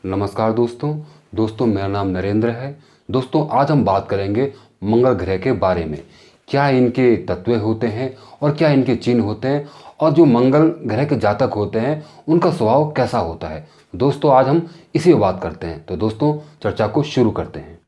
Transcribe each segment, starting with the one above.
नमस्कार दोस्तों मेरा नाम नरेंद्र है। दोस्तों आज हम बात करेंगे मंगल ग्रह के बारे में। क्या इनके तत्व होते हैं और क्या इनके चिन्ह होते हैं और जो मंगल ग्रह के जातक होते हैं उनका स्वभाव कैसा होता है। दोस्तों आज हम इसी पर बात करते हैं। तो दोस्तों चर्चा को शुरू करते हैं।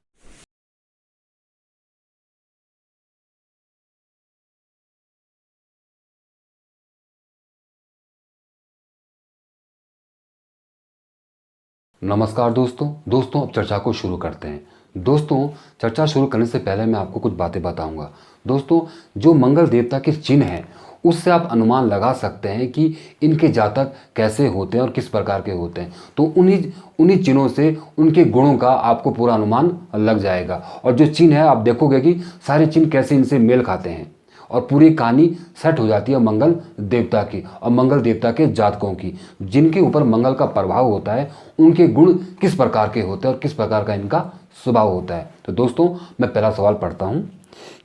नमस्कार दोस्तों अब चर्चा को शुरू करते हैं। दोस्तों चर्चा शुरू करने से पहले मैं आपको कुछ बातें बताऊंगा। दोस्तों जो मंगल देवता के चिन्ह हैं उससे आप अनुमान लगा सकते हैं कि इनके जातक कैसे होते हैं और किस प्रकार के होते हैं। तो उन्हीं चिन्हों से उनके गुणों का आपको पूरा अनुमान लग जाएगा। और जो चिन्ह है आप देखोगे कि सारे चिन्ह कैसे इनसे मेल खाते हैं और पूरी कहानी सेट हो जाती है मंगल देवता की और मंगल देवता के जातकों की। जिनके ऊपर मंगल का प्रभाव होता है उनके गुण किस प्रकार के होते हैं और किस प्रकार का इनका स्वभाव होता है। तो दोस्तों मैं पहला सवाल पढ़ता हूँ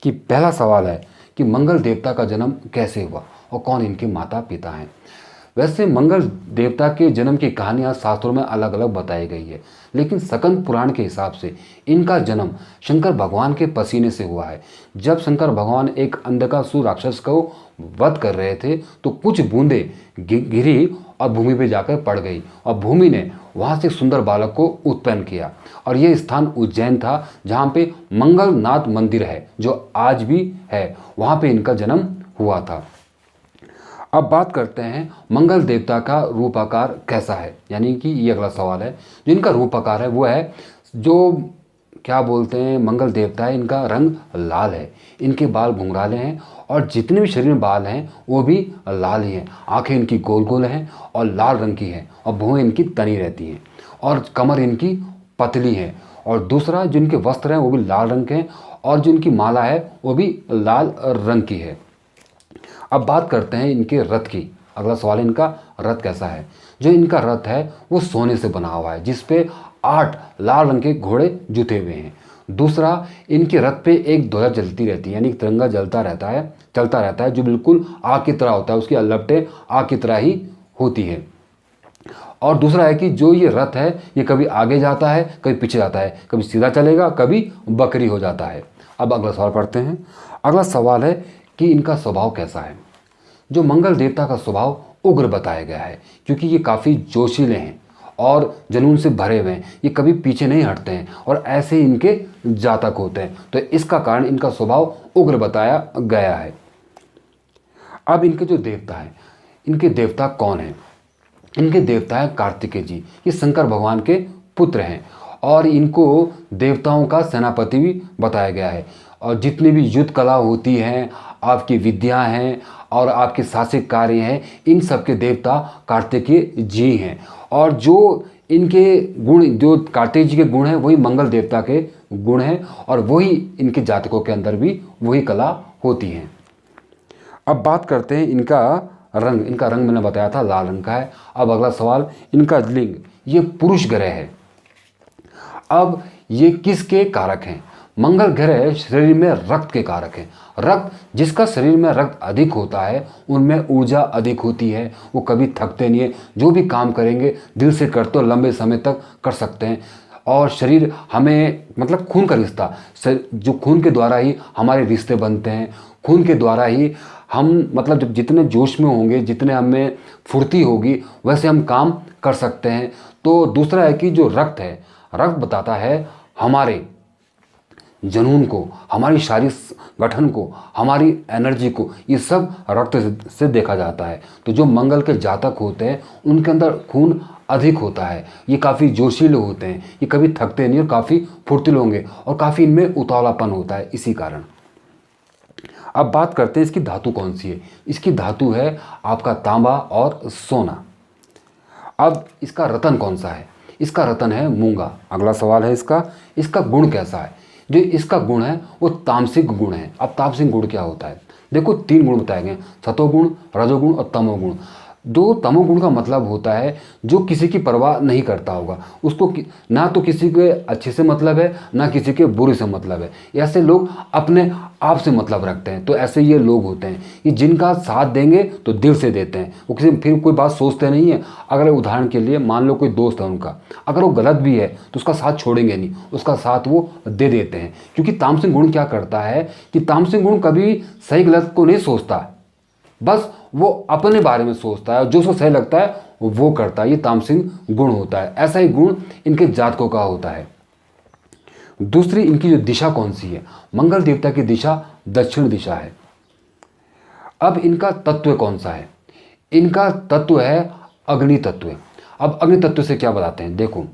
कि पहला सवाल है कि मंगल देवता का जन्म कैसे हुआ और कौन इनके माता पिता हैं। वैसे मंगल देवता के जन्म की कहानियाँ शास्त्रों में अलग अलग बताई गई है, लेकिन स्कंद पुराण के हिसाब से इनका जन्म शंकर भगवान के पसीने से हुआ है। जब शंकर भगवान एक अंधकासुर राक्षस को वध कर रहे थे तो कुछ बूंदें गिरी और भूमि पे जाकर पड़ गई और भूमि ने वहाँ से एक सुंदर बालक को उत्पन्न किया। और ये स्थान उज्जैन था जहाँ पे मंगलनाथ मंदिर है जो आज भी है, वहाँ पे इनका जन्म हुआ था। अब बात करते हैं मंगल देवता का रूपाकार कैसा है, यानी कि ये अगला सवाल है। जो इनका रूपाकार है वो है, जो क्या बोलते हैं मंगल देवता है, इनका रंग लाल है, इनके बाल घुंघराले हैं और जितने भी शरीर में बाल हैं वो भी लाल ही हैं। आंखें इनकी गोल गोल हैं और लाल रंग की हैं और भौहें इनकी तनी रहती हैं और कमर इनकी पतली है। और दूसरा जो इनके वस्त्र हैं वो भी लाल रंग के हैं और जो इनकी माला है वो भी लाल रंग की है। अब बात करते हैं इनके रथ की। अगला सवाल, इनका रथ कैसा है। जो इनका रथ है वो सोने से बना हुआ है जिस पे 8 लाल रंग के घोड़े जुते हुए हैं। दूसरा, इनके रथ पे एक ध्वजा जलती रहती है, यानी तिरंगा चलता रहता है जो बिल्कुल आग की तरह होता है, उसकी लपटें आग की तरह ही होती है। और दूसरा है कि जो ये रथ है ये कभी आगे जाता है कभी पीछे जाता है, कभी सीधा चलेगा कभी बकरी हो जाता है। अब अगला सवाल पढ़ते हैं। अगला सवाल है कि इनका स्वभाव कैसा है। जो मंगल देवता का स्वभाव उग्र बताया गया है क्योंकि ये काफ़ी जोशीले हैं और जुनून से भरे हुए हैं, ये कभी पीछे नहीं हटते हैं और ऐसे ही इनके जातक होते हैं। तो इसका कारण इनका स्वभाव उग्र बताया गया है। अब इनके जो देवता हैं, इनके देवता कौन हैं। इनके देवता है कार्तिकेय जी। ये शंकर भगवान के पुत्र हैं और इनको देवताओं का सेनापति भी बताया गया है। और जितनी भी युद्ध कला होती हैं, आपकी विद्या हैं और आपके शासकीय कार्य हैं, इन सब के देवता कार्तिकेय जी हैं। और जो इनके गुण, जो कार्तिकेय जी के गुण हैं वही मंगल देवता के गुण हैं और वही इनके जातकों के अंदर भी वही कला होती हैं। अब बात करते हैं इनका रंग। इनका रंग मैंने बताया था लाल रंग का है। अब अगला सवाल, इनका लिंग। ये पुरुष ग्रह है। अब ये किसके कारक हैं। मंगल ग्रह शरीर में रक्त के कारक हैं। रक्त, जिसका शरीर में रक्त अधिक होता है उनमें ऊर्जा अधिक होती है, वो कभी थकते नहीं है, जो भी काम करेंगे दिल से करते हो, लंबे समय तक कर सकते हैं। और शरीर हमें, मतलब खून का रिश्ता, जो खून के द्वारा ही हमारे रिश्ते बनते हैं, खून के द्वारा ही हम, मतलब जब जितने जोश में होंगे, जितने हमें फुर्ती होगी वैसे हम काम कर सकते हैं। तो दूसरा है कि जो रक्त है, रक्त बताता है हमारे जुनून को, हमारी शारीरिक गठन को, हमारी एनर्जी को, ये सब रक्त से देखा जाता है। तो जो मंगल के जातक होते हैं उनके अंदर खून अधिक होता है, ये काफ़ी जोशीले होते हैं, ये कभी थकते नहीं और काफ़ी फुर्तीले होंगे और काफ़ी इनमें उतावलापन होता है इसी कारण। अब बात करते हैं इसकी धातु कौन सी है। इसकी धातु है आपका तांबा और सोना। अब इसका रतन कौन सा है। इसका रतन है मूंगा। अगला सवाल है इसका गुण कैसा है। जो इसका गुण है वो तामसिक गुण है। अब तामसिक गुण क्या होता है। देखो 3 गुण बताए गए, सतोगुण, रजोगुण और तमोगुण। दो तमोगुण का मतलब होता है जो किसी की परवाह नहीं करता होगा, उसको ना तो किसी के अच्छे से मतलब है ना किसी के बुरे से मतलब है। ऐसे लोग अपने आप से मतलब रखते हैं। तो ऐसे ये लोग होते हैं कि जिनका साथ देंगे तो दिल से देते हैं, वो किसी फिर कोई बात सोचते नहीं है। अगर उदाहरण के लिए मान लो कोई दोस्त है उनका, अगर वो गलत भी है तो उसका साथ छोड़ेंगे नहीं, उसका साथ वो दे देते हैं। क्योंकि तामसिक गुण क्या करता है कि तामसिक गुण कभी सही गलत को नहीं सोचता, बस वो अपने बारे में सोचता है, जो उसको सही लगता है वो करता है। ये तामसिक गुण होता है। ऐसा ही गुण इनके जातकों का होता है। दूसरी इनकी जो दिशा कौन सी है, मंगल देवता की दिशा दक्षिण दिशा है। अब इनका तत्व कौन सा है, इनका तत्व है अग्नि तत्व। अब अग्नि तत्व से क्या बताते हैं, देखो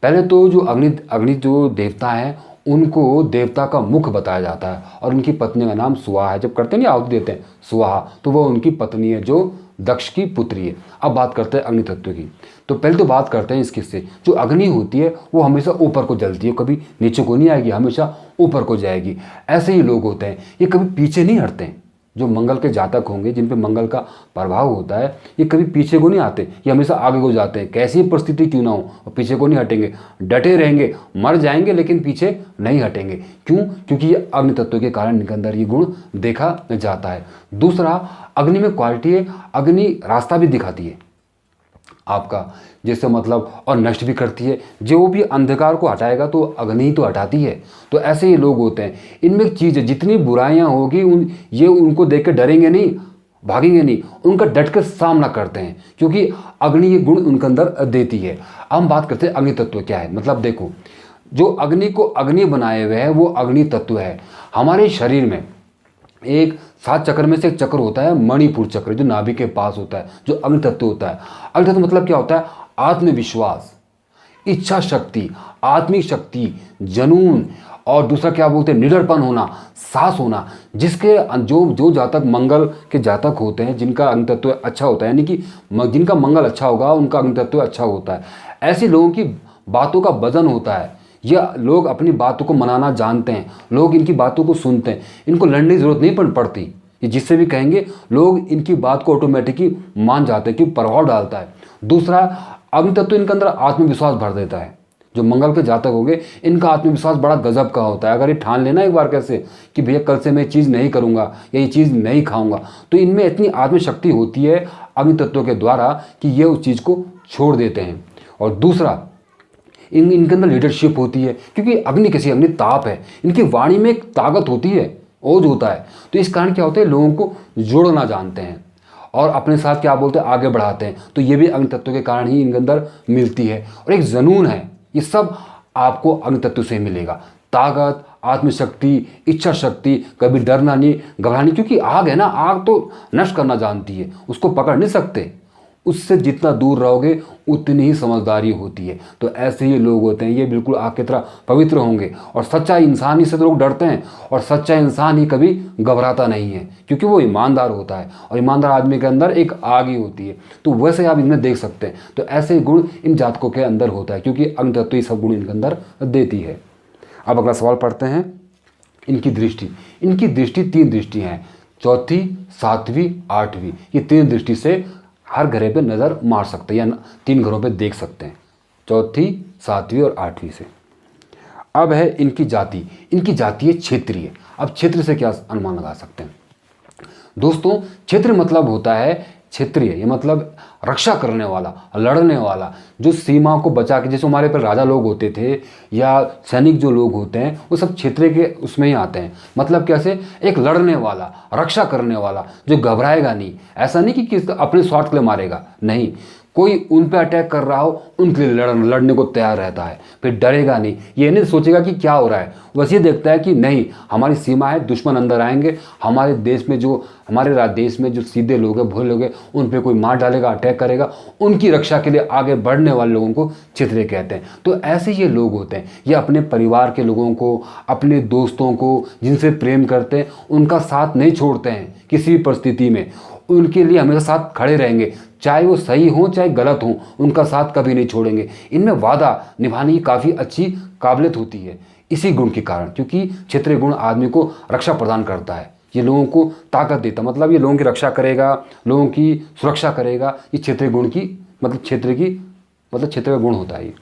पहले तो जो अग्नि जो देवता है उनको देवता का मुख बताया जाता है और उनकी पत्नी का नाम सुहा है। जब करते नहीं आहुति देते हैं सुहा, तो वो उनकी पत्नी है जो दक्ष की पुत्री है। अब बात करते हैं अग्नि तत्व की। तो पहले तो बात करते हैं इसकी से, जो अग्नि होती है वो हमेशा ऊपर को जलती है, कभी नीचे को नहीं आएगी, हमेशा ऊपर को जाएगी। ऐसे ही लोग होते हैं, ये कभी पीछे नहीं हटते हैं। जो मंगल के जातक होंगे जिन पे मंगल का प्रभाव होता है, ये कभी पीछे को नहीं आते, ये हमेशा आगे को जाते हैं। कैसी परिस्थिति क्यों ना हो, और पीछे को नहीं हटेंगे, डटे रहेंगे, मर जाएंगे लेकिन पीछे नहीं हटेंगे। क्यों? क्योंकि ये अग्नि तत्व के कारण इनके अंदर ये गुण देखा जाता है। दूसरा, अग्नि में क्वालिटी है, अग्नि रास्ता भी दिखाती है आपका, जैसे मतलब और नष्ट भी करती है। जो भी अंधकार को हटाएगा तो अग्नि ही तो हटाती है। तो ऐसे ही लोग होते हैं। इनमें एक चीज़ है, जितनी बुराइयां होगी ये उनको देख के डरेंगे नहीं, भागेंगे नहीं, उनका डट कर सामना करते हैं, क्योंकि अग्नि ये गुण उनके अंदर देती है। अब हम बात करते हैं अग्नि तत्व क्या है। मतलब देखो, जो अग्नि को अग्नि बनाए हुए है वो अग्नि तत्व है। हमारे शरीर में एक 7 चक्र में से एक चक्र होता है मणिपुर चक्र, जो नाभि के पास होता है, जो अग्नि तत्व होता है। अग्नि तत्व मतलब क्या होता है, आत्मविश्वास, इच्छा शक्ति, आत्मिक शक्ति, जुनून, और दूसरा क्या बोलते हैं, निडरपन होना, साहस होना। जिसके जो जातक मंगल के जातक होते हैं, जिनका अग्नि तत्व अच्छा होता है, यानी कि जिनका मंगल अच्छा होगा उनका अग्नि तत्व अच्छा होता है। ऐसे लोगों की बातों का वजन होता है। यह लोग अपनी बातों को मनाना जानते हैं, लोग इनकी बातों को सुनते हैं, इनको लड़ने की जरूरत नहीं पड़ती। ये जिससे भी कहेंगे लोग इनकी बात को ऑटोमेटिकली मान जाते हैं, क्योंकि प्रभाव डालता है। दूसरा, अग्नि तत्व इनके अंदर आत्मविश्वास भर देता है। जो मंगल के जातक होंगे इनका आत्मविश्वास बड़ा गजब का होता है। अगर ये ठान लेना एक बार कैसे कि भैया कल से मैं ये चीज़ नहीं करूँगा या ये चीज़ नहीं खाऊंगा, तो इनमें इतनी आत्मशक्ति होती है अग्नि तत्व के द्वारा कि ये उस चीज़ को छोड़ देते हैं। और दूसरा, इनके अंदर लीडरशिप होती है, क्योंकि अग्नि किसी अग्नि ताप है, इनकी वाणी में एक ताकत होती है, ओज होता है। तो इस कारण क्या होता है, लोगों को जोड़ना जानते हैं और अपने साथ क्या बोलते हैं आगे बढ़ाते हैं। तो ये भी अग्नि तत्व के कारण ही इनके अंदर मिलती है। और एक जुनून है, ये सब आपको अग्नि तत्व से मिलेगा। ताकत, आत्मशक्ति, इच्छा शक्ति, कभी डरना नहीं, घबराना नहीं, क्योंकि आग है ना, आग तो नष्ट करना जानती है, उसको पकड़ नहीं सकते। उससे जितना दूर रहोगे उतनी ही समझदारी होती है। तो ऐसे ही लोग होते हैं, ये बिल्कुल आग की तरह पवित्र होंगे। और सच्चा इंसान ही से तो लोग डरते हैं, और सच्चा इंसान ही कभी घबराता नहीं है, क्योंकि वो ईमानदार होता है, और ईमानदार आदमी के अंदर एक आग ही होती है। तो वैसे आप इनमें देख सकते हैं। तो ऐसे गुण इन जातकों के अंदर होता है, क्योंकि अग्नि तत्व ही सब गुण इनके अंदर देती है। अब अगला सवाल पढ़ते हैं, इनकी दृष्टि। इनकी दृष्टि 3 दृष्टि हैं, चौथी, 7वीं, 8वीं। ये 3 दृष्टि से हर घरे पे नज़र मार सकते हैं, या 3 घरों पे देख सकते हैं, चौथी, 7वीं और 8वीं से। अब है इनकी जाति। इनकी जाति है क्षेत्रीय। अब क्षेत्र से क्या अनुमान लगा सकते हैं दोस्तों, क्षेत्र मतलब होता है क्षेत्रीय, ये मतलब रक्षा करने वाला, लड़ने वाला, जो सीमा को बचा के, जैसे हमारे पर राजा लोग होते थे या सैनिक जो लोग होते हैं वो सब क्षेत्रीय के उसमें ही आते हैं। मतलब कैसे, एक लड़ने वाला, रक्षा करने वाला, जो घबराएगा नहीं। ऐसा नहीं कि अपने स्वार्थ के लिए मारेगा, नहीं, कोई उन पे अटैक कर रहा हो उनके लिए लड़ने को तैयार रहता है, फिर डरेगा नहीं, ये नहीं सोचेगा कि क्या हो रहा है, बस ये देखता है कि नहीं हमारी सीमा है, दुश्मन अंदर आएंगे, हमारे देश में जो सीधे लोग हैं, भोले लोग हैं, उन पे कोई मार डालेगा, अटैक करेगा, उनकी रक्षा के लिए आगे बढ़ने वाले लोगों को क्षेत्रीय कहते हैं। तो ऐसे ये लोग होते हैं, ये अपने परिवार के लोगों को, अपने दोस्तों को जिनसे प्रेम करते हैं उनका साथ नहीं छोड़ते हैं किसी भी परिस्थिति में, उनके लिए हमेशा साथ खड़े रहेंगे, चाहे वो सही हो चाहे गलत हो, उनका साथ कभी नहीं छोड़ेंगे। इनमें वादा निभाने की काफ़ी अच्छी काबिलियत होती है इसी गुण के कारण, क्योंकि क्षेत्रीय गुण आदमी को रक्षा प्रदान करता है। ये लोगों को ताकत देता, मतलब ये लोगों की रक्षा करेगा, लोगों की सुरक्षा करेगा। ये क्षेत्रीय गुण की मतलब क्षेत्र का गुण होता है ये।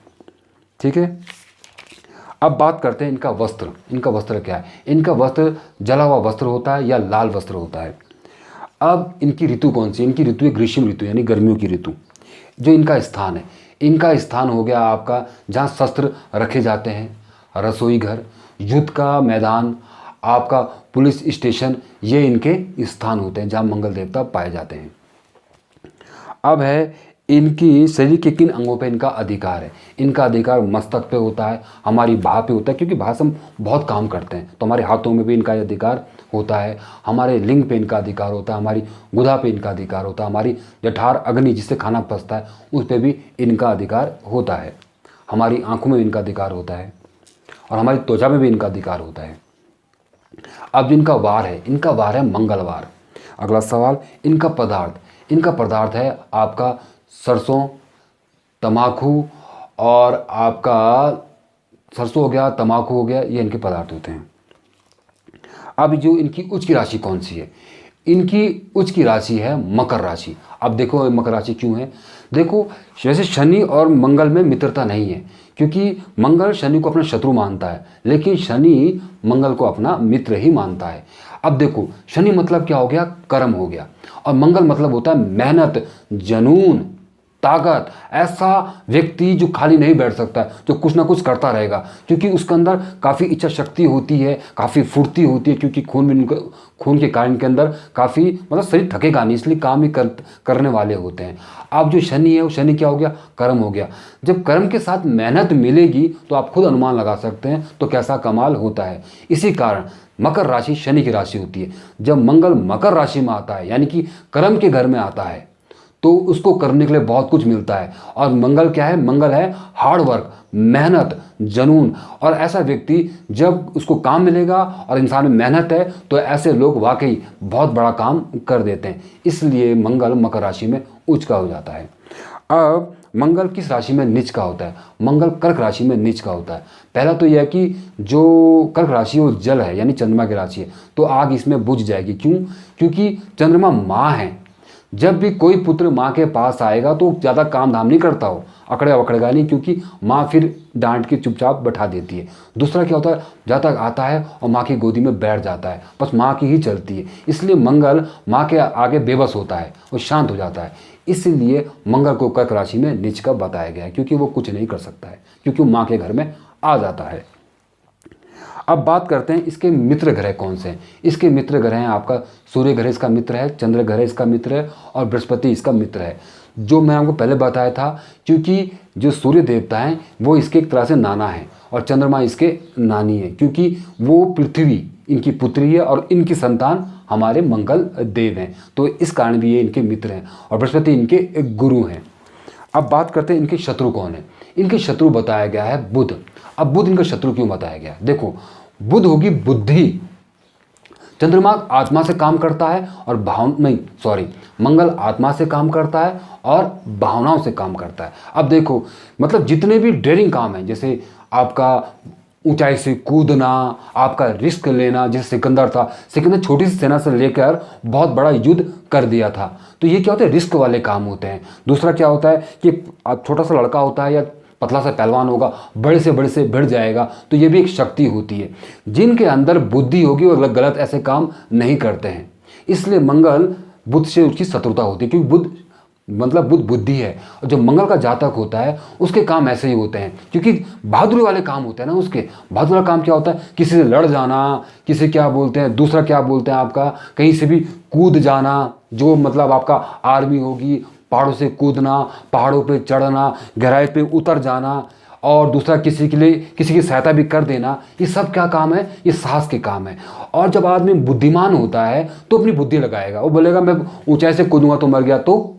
ठीक है, अब बात करते हैं इनका वस्त्र। इनका वस्त्र क्या है? इनका वस्त्र जला हुआ वस्त्र होता है या लाल वस्त्र होता है। अब इनकी ऋतु कौन सी? इनकी ऋतु है ग्रीष्म ऋतु, यानी गर्मियों की ऋतु। जो इनका स्थान है, इनका स्थान हो गया आपका जहाँ शस्त्र रखे जाते हैं, रसोई घर, युद्ध का मैदान, आपका पुलिस स्टेशन, ये इनके स्थान होते हैं जहाँ मंगल देवता पाए जाते हैं। अब है इनकी शरीर के किन अंगों पे इनका अधिकार है। इनका अधिकार मस्तक पे होता है, हमारी बाह पे होता है, क्योंकि बाह से हम बहुत काम करते हैं, तो हमारे हाथों में भी इनका अधिकार होता है। हमारे लिंग पे इनका अधिकार होता है, हमारी गुदा पे इनका अधिकार होता है, हमारी जठार अग्नि जिससे खाना पचता है उस पर भी इनका अधिकार होता है। हमारी आँखों में इनका अधिकार होता है और हमारी त्वचा में भी इनका अधिकार होता है। अब इनका वार है, इनका वार है मंगलवार। अगला सवाल, इनका पदार्थ। इनका पदार्थ है आपका सरसों, तम्बाकू, और आपका सरसों हो गया, तम्बाकू हो गया, ये इनके पदार्थ होते हैं। अब जो इनकी उच्च की राशि कौन सी है? इनकी उच्च की राशि है मकर राशि। अब देखो मकर राशि क्यों है? देखो, वैसे शनि और मंगल में मित्रता नहीं है, क्योंकि मंगल शनि को अपना शत्रु मानता है, लेकिन शनि मंगल को अपना मित्र ही मानता है। अब देखो, शनि मतलब क्या हो गया? कर्म हो गया, और मंगल मतलब होता है मेहनत, जुनून, ताकत। ऐसा व्यक्ति जो खाली नहीं बैठ सकता, जो कुछ ना कुछ करता रहेगा, क्योंकि उसके अंदर काफ़ी इच्छा शक्ति होती है, काफ़ी फुर्ती होती है, क्योंकि खून के कारण के अंदर काफ़ी मतलब शरीर थकेगा नहीं, इसलिए काम ही करने वाले होते हैं। अब जो शनि है वो शनि क्या हो गया? कर्म हो गया। जब कर्म के साथ मेहनत मिलेगी तो आप खुद अनुमान लगा सकते हैं तो कैसा कमाल होता है। इसी कारण मकर राशि शनि की राशि होती है। जब मंगल मकर राशि में आता है, यानी कि कर्म के घर में आता है, तो उसको करने के लिए बहुत कुछ मिलता है। और मंगल क्या है? मंगल है हार्ड वर्क, मेहनत, जुनून। और ऐसा व्यक्ति जब उसको काम मिलेगा और इंसान में मेहनत है, तो ऐसे लोग वाकई बहुत बड़ा काम कर देते हैं। इसलिए मंगल मकर राशि में उच्च का हो जाता है। अब मंगल किस राशि में नीच का होता है? मंगल कर्क राशि में नीच का होता है। पहला तो यह है कि जो कर्क राशि है वो जल है, यानी चंद्रमा की राशि है, तो आग इसमें बुझ जाएगी। क्यों? क्योंकि चंद्रमा माँ है। जब भी कोई पुत्र माँ के पास आएगा तो ज़्यादा काम धाम नहीं करता हो, अकड़ेगा वकड़ेगा नहीं, क्योंकि माँ फिर डांट के चुपचाप बैठा देती है। दूसरा क्या होता है? जब तक आता है और माँ की गोदी में बैठ जाता है, बस माँ की ही चलती है। इसलिए मंगल माँ के आगे बेबस होता है और शांत हो जाता है। इसलिए मंगल को कर्क राशि में नीच का बताया गया है, क्योंकि वो कुछ नहीं कर सकता है, क्योंकि वो माँ के घर में आ जाता है। अब बात करते हैं इसके मित्र ग्रह कौन से हैं। इसके मित्र ग्रह हैं आपका सूर्य ग्रह इसका मित्र है, चंद्र ग्रह इसका मित्र है, और बृहस्पति इसका मित्र है। जो मैं आपको पहले बताया था, क्योंकि जो सूर्य देवता हैं वो इसके एक तरह से नाना है और चंद्रमा इसके नानी है, क्योंकि वो पृथ्वी इनकी पुत्री है और इनकी संतान हमारे मंगल देव हैं, तो इस कारण भी ये इनके मित्र हैं, और बृहस्पति इनके एक गुरु हैं। अब बात करते हैं इनके शत्रु कौन है। इनके शत्रु बताया गया है बुध। अब बुध इनका शत्रु क्यों बताया गया? देखो, बुध होगी बुद्धि। चंद्रमा आत्मा से काम करता है और मंगल आत्मा से काम करता है और भावनाओं से काम करता है। अब देखो, मतलब जितने भी डेयरिंग काम हैं, जैसे आपका ऊंचाई से कूदना, आपका रिस्क लेना, जैसे सिकंदर था, सिकंदर छोटी सी सेना से लेकर बहुत बड़ा युद्ध कर दिया था, तो ये क्या होता है? रिस्क वाले काम होते हैं। दूसरा क्या होता है कि छोटा सा लड़का होता है या पतला सा पहलवान होगा, बड़े से भिड़ जाएगा, तो ये भी एक शक्ति होती है। जिनके अंदर बुद्धि होगी वो गलत ऐसे काम नहीं करते हैं। इसलिए मंगल बुध से उसकी शत्रुता होती है, क्योंकि बुध बुद्धि है, और जो मंगल का जातक होता है उसके काम ऐसे ही होते हैं, क्योंकि बहादुरी वाले काम होते हैं ना उसके। बहादुरी वाला काम क्या होता है? किसी से लड़ जाना, किसी क्या बोलते हैं, दूसरा क्या बोलते हैं आपका, कहीं से भी कूद जाना, जो मतलब आपका आर्मी होगी, पहाड़ों से कूदना, पहाड़ों पे चढ़ना, गहराई पे उतर जाना, और दूसरा किसी के लिए किसी की सहायता भी कर देना, ये सब क्या काम है? ये साहस के काम है। और जब आदमी बुद्धिमान होता है तो अपनी बुद्धि लगाएगा, वो बोलेगा मैं ऊंचाई से कूदूंगा तो मर गया, तो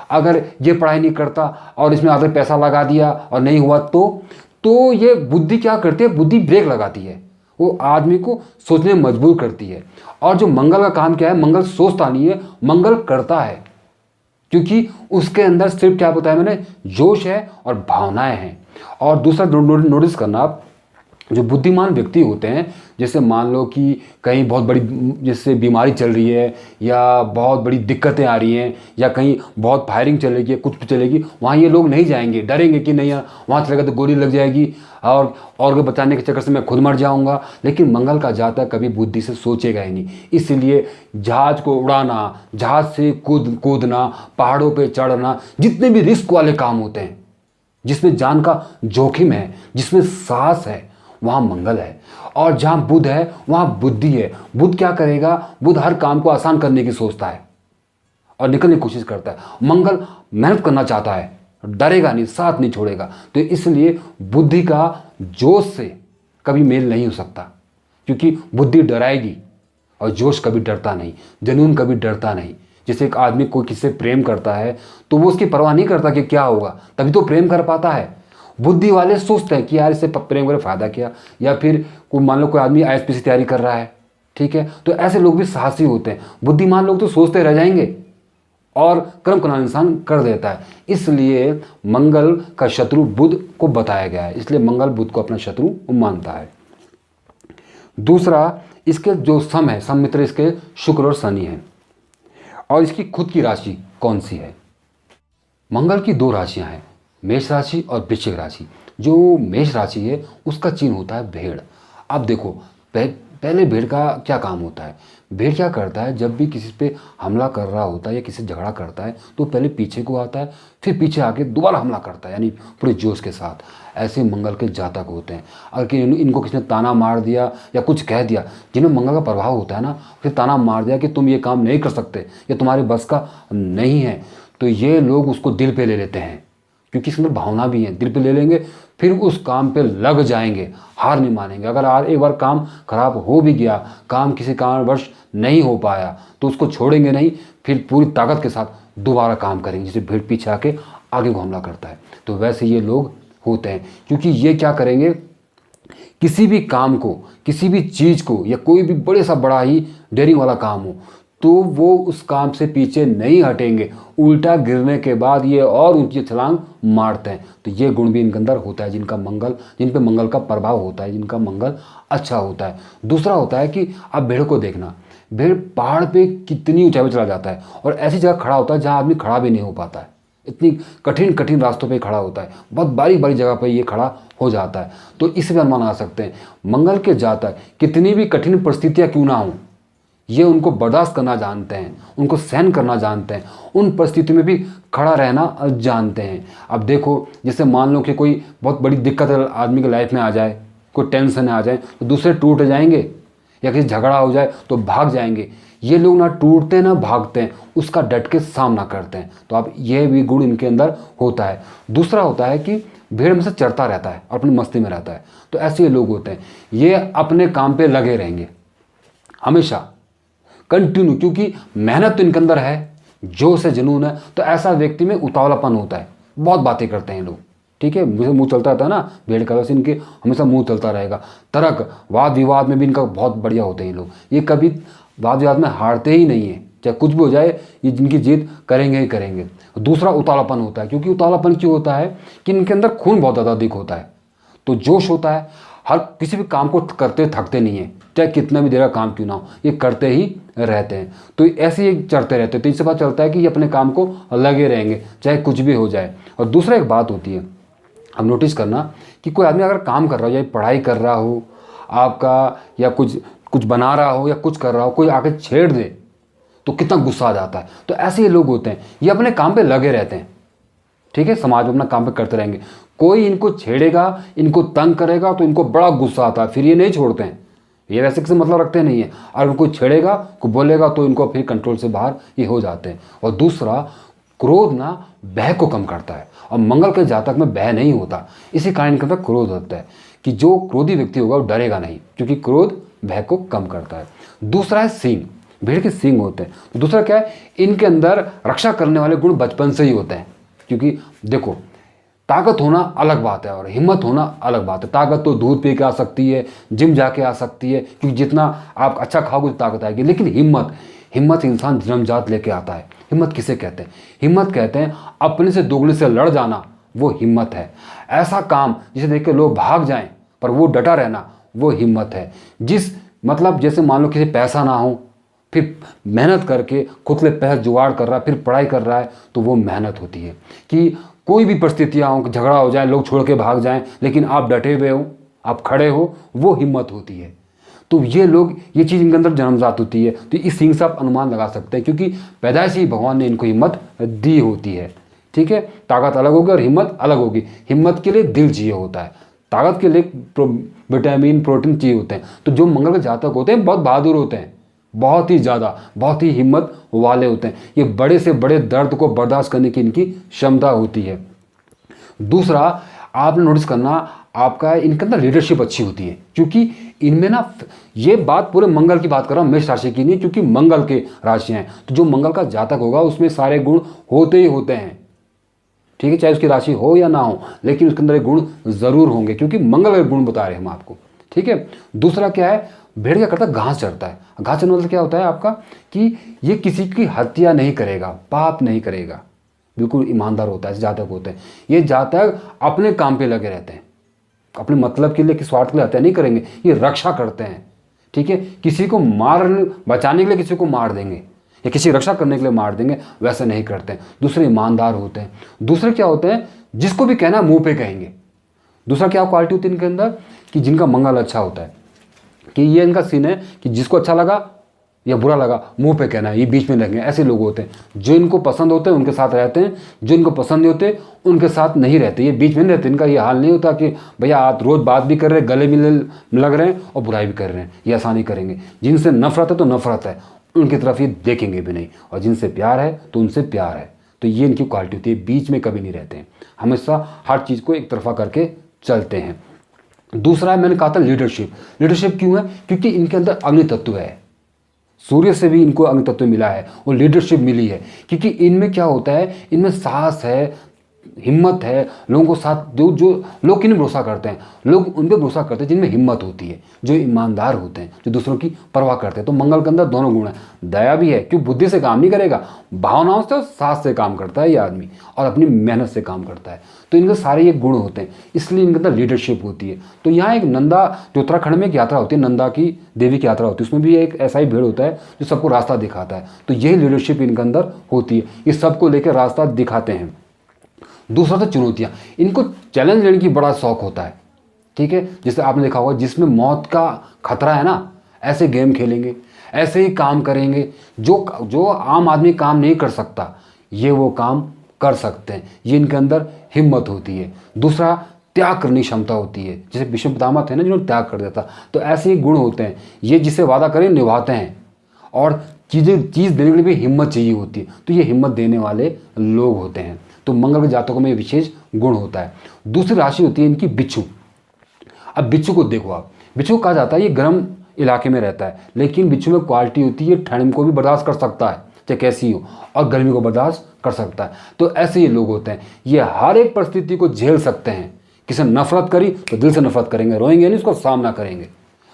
अगर ये पढ़ाई नहीं करता और इसमें आधे पैसा लगा दिया और नहीं हुआ तो ये बुद्धि क्या करती है? बुद्धि ब्रेक लगाती है, वो आदमी को सोचने में मजबूर करती है। और जो मंगल का काम क्या है? मंगल सोचता नहीं है, मंगल करता है, क्योंकि उसके अंदर सिर्फ क्या बताया मैंने? जोश है और भावनाएं हैं। और दूसरा नोटिस करना आप, जो बुद्धिमान व्यक्ति होते हैं, जैसे मान लो कि कहीं बहुत बड़ी जैसे बीमारी चल रही है या बहुत बड़ी दिक्कतें आ रही हैं या कहीं बहुत फायरिंग चलेगी, कुछ भी चलेगी, वहाँ ये लोग नहीं जाएंगे, डरेंगे कि नहीं वहाँ चलेगा तो गोली लग जाएगी और को बचाने के चक्कर से मैं खुद मर जाऊँगा। लेकिन मंगल का जातक कभी बुद्धि से सोचेगा ही नहीं। इसलिए जहाज़ को उड़ाना, जहाज़ से कूदना, पहाड़ों पर चढ़ना, जितने भी रिस्क वाले काम होते हैं, जिसमें जान का जोखिम है, जिसमें साहस है, वहाँ मंगल है। और जहाँ बुध है वहाँ बुद्धि है। बुध क्या करेगा? बुध हर काम को आसान करने की सोचता है और निकलने की कोशिश करता है। मंगल मेहनत करना चाहता है, डरेगा नहीं, साथ नहीं छोड़ेगा। तो इसलिए बुद्धि का जोश से कभी मेल नहीं हो सकता, क्योंकि बुद्धि डराएगी और जोश कभी डरता नहीं, जुनून कभी डरता नहीं। जैसे एक आदमी कोई किसी से प्रेम करता है तो वो उसकी परवाह नहीं करता कि क्या होगा, तभी तो प्रेम कर पाता है। बुद्धि वाले सोचते हैं कि यार इससे प्रेम करे फायदा क्या, या फिर कोई मान लो कोई आदमी आईएएस की तैयारी कर रहा है, ठीक है, तो ऐसे लोग भी साहसी होते हैं। बुद्धिमान लोग तो सोचते रह जाएंगे और कर्म करना इंसान कर देता है। इसलिए मंगल का शत्रु बुध को बताया गया है, इसलिए मंगल बुध को अपना शत्रु मानता है। दूसरा, इसके जो सम है, सम मित्र इसके शुक्र और शनि है। और इसकी खुद की राशि कौन सी है? मंगल की 2 राशियां हैं, मेष राशि और वृश्चिक राशि। जो मेष राशि है उसका चिन्ह होता है भेड़। अब देखो पहले भेड़ का क्या काम होता है? भेड़ क्या करता है, जब भी किसी पे हमला कर रहा होता है या किसी से झगड़ा करता है तो पहले पीछे को आता है, फिर पीछे आके दोबारा हमला करता है, यानी पूरे जोश के साथ। ऐसे मंगल के जातक होते हैं। अगर इनको किसी ने ताना मार दिया या कुछ कह दिया, जिन्हें मंगल का प्रभाव होता है ना, फिर ताना मार दिया कि तुम ये काम नहीं कर सकते, ये तुम्हारे बस का नहीं है, तो ये लोग उसको दिल पे ले लेते हैं, क्योंकि इसमें भावना भी है। दिल पे ले लेंगे, फिर उस काम पे लग जाएंगे, हार नहीं मानेंगे। अगर एक बार काम खराब हो भी गया, काम किसी कारणवश नहीं हो पाया, तो उसको छोड़ेंगे नहीं, फिर पूरी ताकत के साथ दोबारा काम करेंगे। जैसे भीड़ पीछे आके आगे को हमला करता है, तो वैसे ये लोग होते हैं। क्योंकि ये क्या करेंगे, किसी भी काम को, किसी भी चीज़ को, या कोई भी बड़े सा बड़ा ही डेयरिंग वाला काम हो, तो वो उस काम से पीछे नहीं हटेंगे, उल्टा गिरने के बाद ये और ऊंची छलांग मारते हैं। तो ये गुण भी इनके अंदर होता है, जिन पे मंगल का प्रभाव होता है, जिनका मंगल अच्छा होता है। दूसरा होता है कि आप भेड़ को देखना, भेड़ पहाड़ पे कितनी ऊंचाई पर चला जाता है और ऐसी जगह खड़ा होता है जहाँ आदमी खड़ा भी नहीं हो पाता है। इतनी कठिन कठिन रास्तों पे खड़ा होता है, बहुत बारी बारी जगह पर ये खड़ा हो जाता है। तो इससे अनुमान लगा सकते हैं मंगल के जातक कितनी भी कठिन परिस्थितियाँ क्यों ना हों, ये उनको बर्दाश्त करना जानते हैं, उनको सहन करना जानते हैं, उन परिस्थितियों में भी खड़ा रहना जानते हैं। अब देखो, जैसे मान लो कि कोई बहुत बड़ी दिक्कत आदमी के लाइफ में आ जाए, कोई टेंशन आ जाए, तो दूसरे टूट जाएंगे, या किसी झगड़ा हो जाए तो भाग जाएंगे। ये लोग ना टूटते ना भागते हैं, उसका डट के सामना करते हैं। तो अब ये भी गुण इनके अंदर होता है। दूसरा होता है कि भेड़ में से चरता रहता है और अपनी मस्ती में रहता है। तो ऐसे लोग होते हैं, ये अपने काम पे लगे रहेंगे हमेशा कंटिन्यू, क्योंकि मेहनत तो इनके अंदर है, जोश है, जुनून है। तो ऐसा व्यक्ति में उतावलापन होता है, बहुत बातें करते हैं लोग, ठीक है, मुझे मुंह चलता रहता है ना भेड़ का, वैसे इनके हमेशा मुंह चलता रहेगा। तर्क वाद विवाद में भी इनका बहुत बढ़िया होते हैं ये लोग, ये कभी वाद विवाद में हारते ही नहीं है, चाहे कुछ भी हो जाए, ये जिनकी जीत करेंगे ही करेंगे। दूसरा उतावलापन होता है, क्योंकि उतावलापन क्यों होता है कि इनके अंदर खून बहुत ज़्यादा अधिक होता है, तो जोश होता है, हर किसी भी काम को करते थकते नहीं है, चाहे कितना भी देर का काम क्यों ना हो, ये करते ही रहते हैं। तो ऐसे ही चढ़ते रहते हैं। तो इससे पता चलता है कि ये अपने काम को लगे रहेंगे, चाहे कुछ भी हो जाए। और दूसरा एक बात होती है, अब नोटिस करना कि कोई आदमी अगर काम कर रहा हो, या पढ़ाई कर रहा हो आपका, या कुछ बना रहा हो, या कुछ कर रहा हो, कोई आके छेड़ दे तो कितना गुस्सा आ जाता है। तो ऐसे ही लोग होते हैं, ये अपने काम पे लगे रहते हैं, ठीक है, समाज में अपना काम पे करते रहेंगे। कोई इनको छेड़ेगा, इनको तंग करेगा तो इनको बड़ा गुस्सा आता है, फिर ये नहीं छोड़ते हैं, ये वैसे किसी मतलब रखते नहीं है। और कोई छेड़ेगा, कोई बोलेगा तो इनको फिर कंट्रोल से बाहर ये हो जाते हैं। और दूसरा, क्रोध ना भय को कम करता है, और मंगल के जातक में भय नहीं होता, इसी कारण इनके अंदर क्रोध होता है कि जो क्रोधी व्यक्ति होगा वो डरेगा नहीं, क्योंकि क्रोध भय को कम करता है। दूसरा है सींग, भेड़ के सींग होते हैं। तो दूसरा क्या है, इनके अंदर रक्षा करने वाले गुण बचपन से ही होते हैं। क्योंकि देखो, ताकत होना अलग बात है और हिम्मत होना अलग बात है। ताकत तो दूध पी के आ सकती है, जिम जाके आ सकती है, क्योंकि जितना आप अच्छा खाओगे ताकत आएगी। लेकिन हिम्मत इंसान जन्मजात लेके आता है। हिम्मत किसे कहते हैं? हिम्मत कहते हैं अपने से दोगुने से लड़ जाना, वो हिम्मत है। ऐसा काम जिसे देख के लोग भाग जाएं पर वो डटा रहना वो हिम्मत है। मतलब जैसे मान लो किसी पैसा ना हो, फिर मेहनत करके खुद के पैसे जुगाड़ कर रहा है, फिर पढ़ाई कर रहा है, तो वो मेहनत होती है। कि कोई भी परिस्थितियाँ हो, झगड़ा हो जाए, लोग छोड़ के भाग जाएं, लेकिन आप डटे हुए हो, आप खड़े हो, वो हिम्मत होती है। तो ये लोग, ये चीज़ इनके अंदर जन्मजात होती है। तो इस चीज़ से आप अनुमान लगा सकते हैं, क्योंकि पैदाइश ही भगवान ने इनको हिम्मत दी होती है। ठीक है, ताकत अलग होगी और हिम्मत अलग होगी। हिम्मत के लिए दिल चाहिए होता है, ताकत के लिए विटामिन प्रोटीन चाहिए होते हैं। तो जो मंगल के जातक होते हैं बहुत बहादुर होते हैं, बहुत ही ज़्यादा, बहुत ही हिम्मत वाले होते हैं। ये बड़े से बड़े दर्द को बर्दाश्त करने की इनकी क्षमता होती है। दूसरा आपने नोटिस करना, आपका इनके अंदर लीडरशिप अच्छी होती है, क्योंकि इनमें ना, ये बात पूरे मंगल की बात कर रहा हूँ, मेष राशि की नहीं, क्योंकि मंगल के राशियाँ हैं। तो जो मंगल का जातक होगा उसमें सारे गुण होते ही होते हैं। ठीक है, चाहे उसकी राशि हो या ना हो, लेकिन उसके अंदर एक गुण जरूर होंगे, क्योंकि मंगल के गुण बता रहे हैं हम आपको। ठीक है, दूसरा क्या है, भेड़ क्या करता है, घास चरता है। घास चरने मतलब क्या होता है आपका, कि ये किसी की हत्या नहीं करेगा, पाप नहीं करेगा, बिल्कुल ईमानदार होता है। जातक होते हैं ये जातक अपने काम पे लगे रहते हैं, अपने मतलब के लिए, किस स्वार्थ के लिए हत्या नहीं करेंगे, ये रक्षा करते हैं। ठीक है, किसी को बचाने के लिए किसी को मार देंगे या किसी रक्षा करने के लिए मार देंगे, वैसे नहीं करते हैं। दूसरे ईमानदार होते हैं। दूसरे क्या होते हैं, जिसको भी कहना है मुंह पे कहेंगे। दूसरा क्या क्वालिटी होती है इनके अंदर, कि जिनका मंगल अच्छा होता है, कि ये इनका सीन है कि जिसको अच्छा लगा या बुरा लगा मुंह पे कहना है, ये बीच में रहेंगे। ऐसे लोग होते हैं, जो इनको पसंद होते हैं उनके साथ रहते हैं, जो इनको पसंद नहीं होते उनके साथ नहीं रहते, ये बीच में नहीं रहते। इनका ये हाल नहीं होता कि भैया आप रोज़ बात भी कर रहे हैं, गले भी लग रहे हैं और बुराई भी कर रहे हैं, ये आसानी करेंगे। जिनसे नफरत है तो नफरत है, उनकी तरफ ये देखेंगे भी नहीं, और जिनसे प्यार है तो उनसे प्यार है। तो ये इनकी क्वालिटी होती है, बीच में कभी नहीं रहते हैं, हमेशा हर चीज़ को एक तरफा करके चलते हैं। दूसरा मैंने कहा था लीडरशिप। लीडरशिप क्यों है, क्योंकि इनके अंदर अग्नि तत्व है, सूर्य से भी इनको अग्नि तत्व मिला है और लीडरशिप मिली है। क्योंकि इनमें क्या होता है, इनमें साहस है, हिम्मत है। लोगों को साथ जो लोग किन्हें भरोसा करते हैं, लोग उन पर भरोसा करते हैं जिनमें हिम्मत होती है, जो ईमानदार होते हैं, जो दूसरों की परवाह करते हैं। तो मंगल के अंदर दोनों गुण हैं। दया भी है, क्यों बुद्धि से काम नहीं करेगा, भावनाओं से और साहस से काम करता है ये आदमी, और अपनी मेहनत से काम करता है। तो इनके सारे ये गुण होते हैं, इसलिए इनके अंदर लीडरशिप होती है। तो यहाँ एक नंदा, जो उत्तराखंड में एक यात्रा होती है, नंदा की देवी की यात्रा होती है, उसमें भी एक ऐसा ही भेड़ होता है जो सबको रास्ता दिखाता है। तो यही लीडरशिप इनके अंदर होती है, ये सबको लेकर रास्ता दिखाते हैं। दूसरा तो चुनौतियाँ, इनको चैलेंज लेने की बड़ा शौक होता है। ठीक है, जैसे आपने देखा होगा जिसमें मौत का खतरा है ना, ऐसे गेम खेलेंगे, ऐसे ही काम करेंगे, जो आम आदमी काम नहीं कर सकता, ये वो काम कर सकते हैं। ये इनके अंदर हिम्मत होती है। दूसरा त्याग करने की क्षमता होती है, जैसे भीष्म पितामह थे ना जिन्होंने त्याग कर दिया था। तो ऐसे ही गुण होते हैं, ये जिसे वादा करें निभाते हैं, और चीज़ देने के लिए भी हिम्मत चाहिए होती है। तो ये हिम्मत देने वाले लोग होते हैं। तो मंगल के जातकों में विशेष गुण होता है। दूसरी राशि होती है इनकी बिच्छू। अब बिच्छू को देखो आप, बिच्छू कहा जाता है ये गर्म इलाके में रहता है, लेकिन बिच्छू में क्वालिटी होती है, ठंड को भी बर्दाश्त कर सकता है चाहे कैसी हो, और गर्मी को बर्दाश्त कर सकता है। तो ऐसे ये लोग होते हैं, ये हर एक परिस्थिति को झेल सकते हैं। किसी ने नफरत करी तो दिल से नफरत करेंगे, रोएंगे नहीं, उसका सामना करेंगे।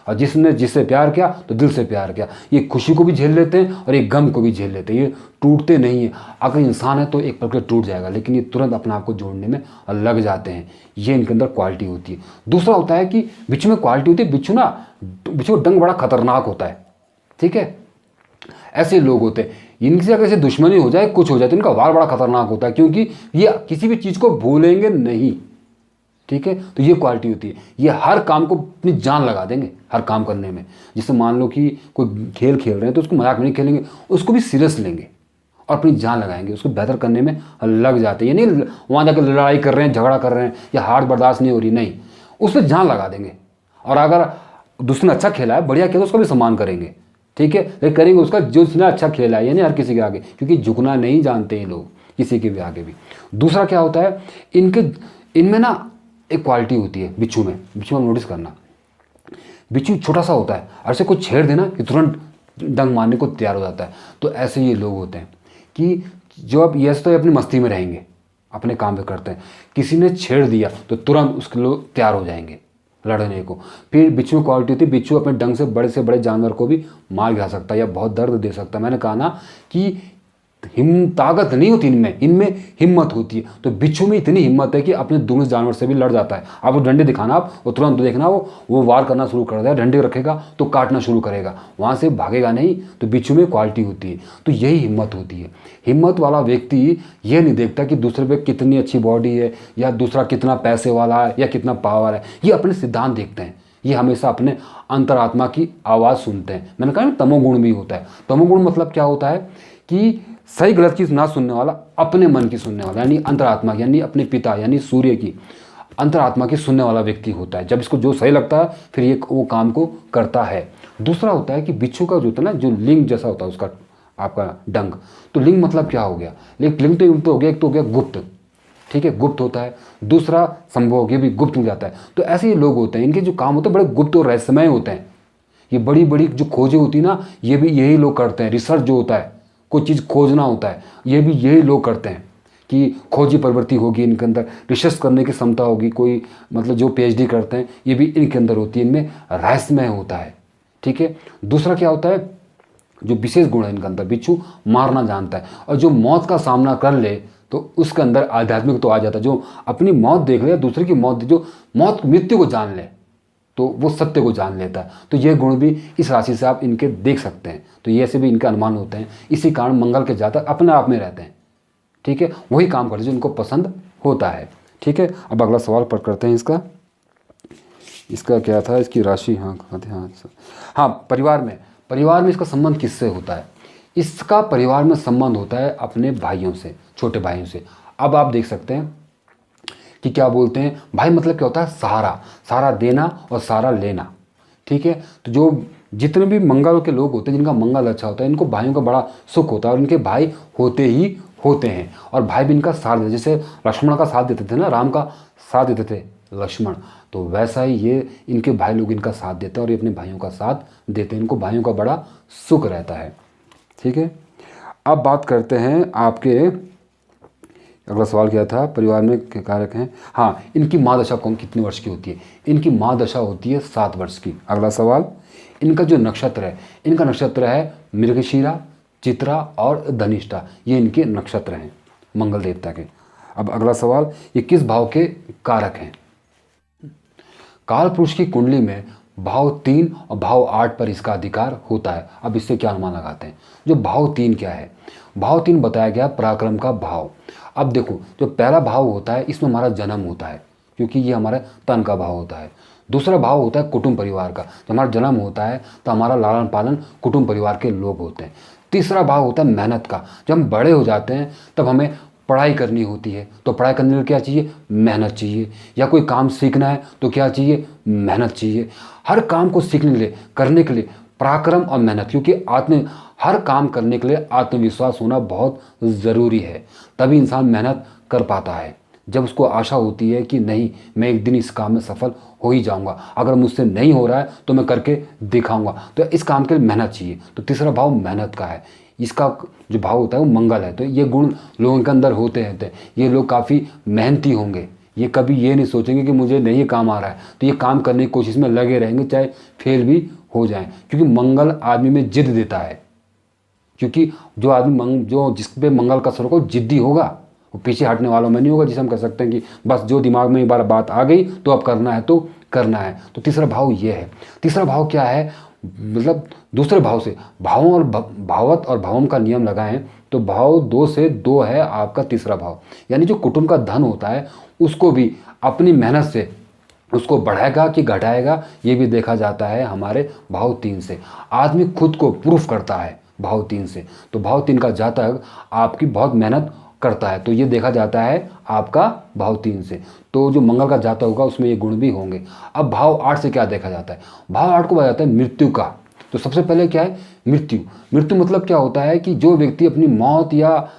और जिससे प्यार किया तो दिल से प्यार किया। ये खुशी को भी झेल लेते हैं और ये गम को भी झेल लेते हैं, ये टूटते नहीं हैं। अगर इंसान है तो एक पल के टूट जाएगा, लेकिन ये तुरंत अपने आप को जोड़ने में लग जाते हैं। ये इनके अंदर क्वालिटी होती है। दूसरा होता है कि बिच्छू में क्वालिटी होती है, बिच्छू का डंग बड़ा खतरनाक होता है। ठीक है, ऐसे लोग होते हैं, इनसे अगर दुश्मनी हो जाए, कुछ हो जाए, तो इनका वार बड़ा खतरनाक होता है, क्योंकि ये किसी भी चीज़ को भूलेंगे नहीं। ठीक है, तो ये क्वालिटी होती है। ये हर काम को अपनी जान लगा देंगे, हर काम करने में। जैसे मान लो कि कोई खेल खेल रहे हैं तो उसको मजाक में नहीं खेलेंगे, उसको भी सीरियस लेंगे और अपनी जान लगाएंगे, उसको बेहतर करने में लग जाते हैं। ये नहीं वहाँ जाकर लड़ाई कर रहे हैं, झगड़ा कर रहे हैं या हार बर्दाश्त नहीं हो रही, नहीं, उस पर जान लगा देंगे। और अगर दूसरे ने अच्छा खेला है, बढ़िया खेला, उसका भी सम्मान करेंगे। ठीक है, लेकिन करेंगे उसका जो उसने अच्छा खेला है, यानी हर किसी के आगे, क्योंकि झुकना नहीं जानते हैं लोग किसी के भी आगे भी। दूसरा क्या होता है, इनमें ना एक क्वालिटी होती है बिच्छू में नोटिस करना, बिच्छू छोटा सा होता है, ऐसे कुछ छेड़ देना कि तुरंत डंग मारने को तैयार हो जाता है। तो ऐसे ये लोग होते हैं कि जो अब ये तो अपनी मस्ती में रहेंगे, अपने काम पे करते हैं, किसी ने छेड़ दिया तो तुरंत उसके लोग तैयार हो जाएंगे लड़ने को। फिर बिच्छू में क्वालिटी होती है, बिच्छू अपने डंग से बड़े जानवर को भी मार गिरा सकता है या बहुत दर्द दे सकता है। मैंने कहा ना कि ताकत नहीं होती इनमें, इनमें हिम्मत होती है। तो बिच्छू में इतनी हिम्मत है कि अपने दुश्मन जानवर से भी लड़ जाता है। आप वो डंडे दिखाना, आप वो तुरंत देखना, वो वार करना शुरू कर देगा, डंडे रखेगा तो काटना शुरू करेगा, वहाँ से भागेगा नहीं। तो बिच्छू में क्वालिटी होती है, तो यही हिम्मत होती है। हिम्मत वाला व्यक्ति ये नहीं देखता कि दूसरे पे कितनी अच्छी बॉडी है, या दूसरा कितना पैसे वाला है, या कितना पावर है। ये अपने सिद्धांत देखते हैं, ये हमेशा अपने अंतरात्मा की आवाज़ सुनते हैं। मैंने कहा ना तमोगुण भी होता है। तमोगुण मतलब क्या होता है कि सही गलत चीज़ ना सुनने वाला, अपने मन की सुनने वाला, यानी अंतरात्मा, यानी अपने पिता यानी सूर्य की अंतरात्मा की सुनने वाला व्यक्ति होता है। जब इसको जो सही लगता है फिर ये वो काम को करता है। दूसरा होता है कि बिच्छू का जो होता है ना, जो लिंग जैसा होता है उसका आपका डंक। तो लिंग मतलब क्या हो गया, लिंग तो हो गया, एक तो हो गया गुप्त, ठीक है, गुप्त होता है। दूसरा संभोग, ये भी गुप्त हो जाता है। तो ऐसे ही लोग होते हैं, इनके जो काम होते हैं बड़े गुप्त और रहस्यमय होते हैं। ये बड़ी बड़ी जो खोजें होती है ना, ये भी यही लोग करते हैं। रिसर्च जो होता है, कोई चीज़ खोजना होता है, ये भी यही लोग करते हैं कि खोजी प्रवृत्ति होगी इनके अंदर, रिसर्च करने की क्षमता होगी। कोई मतलब जो पीएचडी करते हैं ये भी इनके अंदर होती है, इनमें रहस्यमय होता है, ठीक है। दूसरा क्या होता है, जो विशेष गुण है इनके अंदर, बिच्छू मारना जानता है। और जो मौत का सामना कर ले तो उसके अंदर आध्यात्मिक तो आ जाता है। जो अपनी मौत देख ले, दूसरे की मौत, जो मौत मृत्यु को जान ले, तो वो सत्य को जान लेता है। तो ये गुण भी इस राशि से आप इनके देख सकते हैं। तो ये ऐसे भी इनके अनुमान होते हैं। इसी कारण मंगल के जातक अपने आप में रहते हैं, ठीक है, वही काम करते हैं जो इनको पसंद होता है, ठीक है। अब अगला सवाल पर करते हैं इसका क्या था, इसकी राशि, हाँ, परिवार में इसका संबंध किससे होता है। इसका परिवार में संबंध होता है अपने भाइयों से, छोटे भाइयों से। अब आप देख सकते हैं कि क्या बोलते हैं, भाई मतलब क्या होता है, सहारा देना और सहारा लेना, ठीक है। तो जो जितने भी मंगल के लोग होते हैं, जिनका मंगल अच्छा होता है, इनको भाइयों का बड़ा सुख होता है, और इनके भाई होते ही होते हैं, और भाई भी इनका साथ देते। जैसे लक्ष्मण का साथ देते थे ना, राम का साथ देते थे लक्ष्मण, तो वैसा ही ये इनके भाई लोग इनका साथ देते हैं और ये अपने भाइयों का साथ देते हैं। इनको भाइयों का बड़ा सुख रहता है, ठीक है। अब बात करते हैं आपके, अगला सवाल क्या था, परिवार में क्या कारक हैं। हाँ, इनकी माँ दशा कौन कितने वर्ष की होती है। इनकी माँ दशा होती है 7 वर्ष की। अगला सवाल, इनका जो नक्षत्र है, इनका नक्षत्र है मृगशिरा, चित्रा और धनिष्ठा, ये इनके नक्षत्र हैं मंगल देवता के। अब अगला सवाल, ये किस भाव के कारक हैं। काल पुरुष की कुंडली में भाव 3 और भाव 8 पर इसका अधिकार होता है। अब इससे क्या अनुमान लगाते हैं। जो भाव 3 क्या है, भाव 3 बताया गया पराक्रम का भाव। अब देखो, जो पहला भाव होता है इसमें हमारा जन्म होता है, क्योंकि ये हमारा तन का भाव होता है। दूसरा भाव होता है कुटुंब परिवार का, जब हमारा जन्म होता है तो हमारा लालन पालन कुटुंब परिवार के लोग होते हैं। तीसरा भाव होता है मेहनत का, जब हम बड़े हो जाते हैं तब हमें पढ़ाई करनी होती है, तो पढ़ाई करने के लिए क्या चाहिए, मेहनत चाहिए। या कोई काम सीखना है तो क्या चाहिए, मेहनत चाहिए। हर काम को सीखने के लिए, करने के लिए पराक्रम और मेहनत, क्योंकि हर काम करने के लिए आत्मविश्वास होना बहुत ज़रूरी है, तभी इंसान मेहनत कर पाता है। जब उसको आशा होती है कि नहीं, मैं एक दिन इस काम में सफल हो ही जाऊंगा, अगर मुझसे नहीं हो रहा है तो मैं करके दिखाऊंगा, तो इस काम के लिए मेहनत चाहिए। तो तीसरा भाव मेहनत का है, इसका जो भाव होता है वो मंगल है। तो ये गुण लोगों के अंदर होते रहते हैं। ये लोग काफ़ी मेहनती होंगे, ये कभी ये नहीं सोचेंगे कि मुझे नहीं काम आ रहा है, तो ये काम करने की कोशिश में लगे रहेंगे, चाहे फेल भी हो जाए, क्योंकि मंगल आदमी में जिद देता है। क्योंकि जो आदमी जो जिस पे मंगल का असर होगा, जिद्दी होगा, वो पीछे हटने वालों में नहीं होगा, जिसे हम कह सकते हैं कि बस जो दिमाग में एक बार बात आ गई तो अब करना है तो करना है। तो तीसरा भाव ये है। तीसरा भाव क्या है, मतलब दूसरे भाव से भावों और भावत और भावम का नियम लगाएं तो भाव 2 से 2 है आपका तीसरा भाव। यानी जो कुटुंब का धन होता है उसको भी अपनी मेहनत से उसको बढ़ाएगा कि घटाएगा, ये भी देखा जाता है हमारे भाव 3 से। आदमी खुद को प्रूफ करता है भाव 3 से। तो भाव 3 का जातक आपकी बहुत मेहनत करता है, तो ये देखा जाता है आपका भाव 3 से। तो जो मंगल का जातक होगा उसमें ये गुण भी होंगे। अब भाव 8 से क्या देखा जाता है, भाव 8 को बताया जाता है मृत्यु का। तो सबसे पहले क्या है, मृत्यु। मृत्यु मतलब क्या होता है कि जो व्यक्ति अपनी मौत या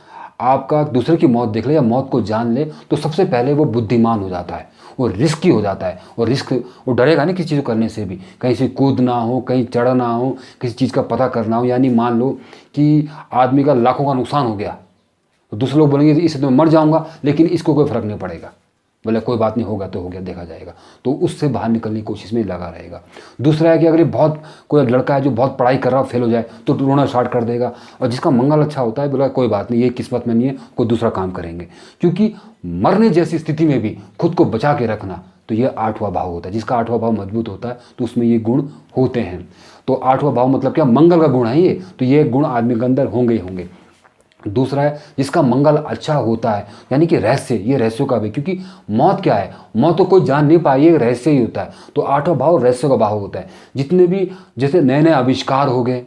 आपका दूसरे की मौत देख ले या मौत को जान ले, तो सबसे पहले वो बुद्धिमान हो जाता है, वो रिस्की हो जाता है। और रिस्क, वो डरेगा नहीं किसी चीज़ को करने से भी, कहीं से कूदना हो, कहीं चढ़ना हो, किसी चीज़ का पता करना हो। यानी मान लो कि आदमी का लाखों का नुकसान हो गया, तो दूसरे लोग बोलेंगे इससे तो मैं मर जाऊंगा, लेकिन इसको कोई फर्क नहीं पड़ेगा, बोले कोई बात नहीं, होगा तो हो गया, देखा जाएगा, तो उससे बाहर निकलने की कोशिश में लगा रहेगा। दूसरा है कि अगर ये बहुत कोई लड़का है जो बहुत पढ़ाई कर रहा फेल हो जाए तो रोना स्टार्ट कर देगा। और जिसका मंगल अच्छा होता है बोला कोई बात नहीं, ये किस्मत में नहीं है, कोई दूसरा काम करेंगे। क्योंकि मरने जैसी स्थिति में भी खुद को बचा के रखना, तो ये 8वां भाव होता है। जिसका 8वां भाव मजबूत होता है तो उसमें ये गुण होते हैं। तो 8वां भाव मतलब क्या, मंगल का गुण है ये, तो ये गुण आदमी के अंदर होंगे ही होंगे। दूसरा है जिसका मंगल अच्छा होता है, यानी कि रहस्य, ये रहस्यों का भी, क्योंकि मौत क्या है, मौत तो कोई जान नहीं पाए, ये रहस्य ही होता है। तो 8वां भाव रहस्य का भाव होता है। जितने भी जैसे नए नए आविष्कार हो गए,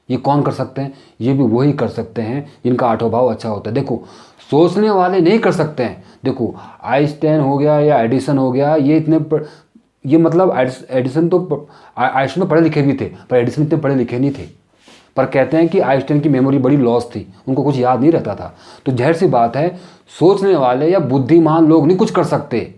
ये कौन कर सकते हैं, ये भी वही कर सकते हैं जिनका 8वां भाव अच्छा होता है। देखो सोचने वाले नहीं कर सकते हैं। देखो आइंस्टाइन हो गया या एडिसन हो गया, ये इतने ये मतलब एडिसन तो पढ़े लिखे भी थे, पर एडिसन इतने पढ़े लिखे नहीं थे। पर कहते हैं कि आइंस्टाइन की मेमोरी बड़ी लॉस थी, उनको कुछ याद नहीं रहता था। तो जाहिर सी बात है, सोचने वाले या बुद्धिमान लोग नहीं कुछ कर सकते,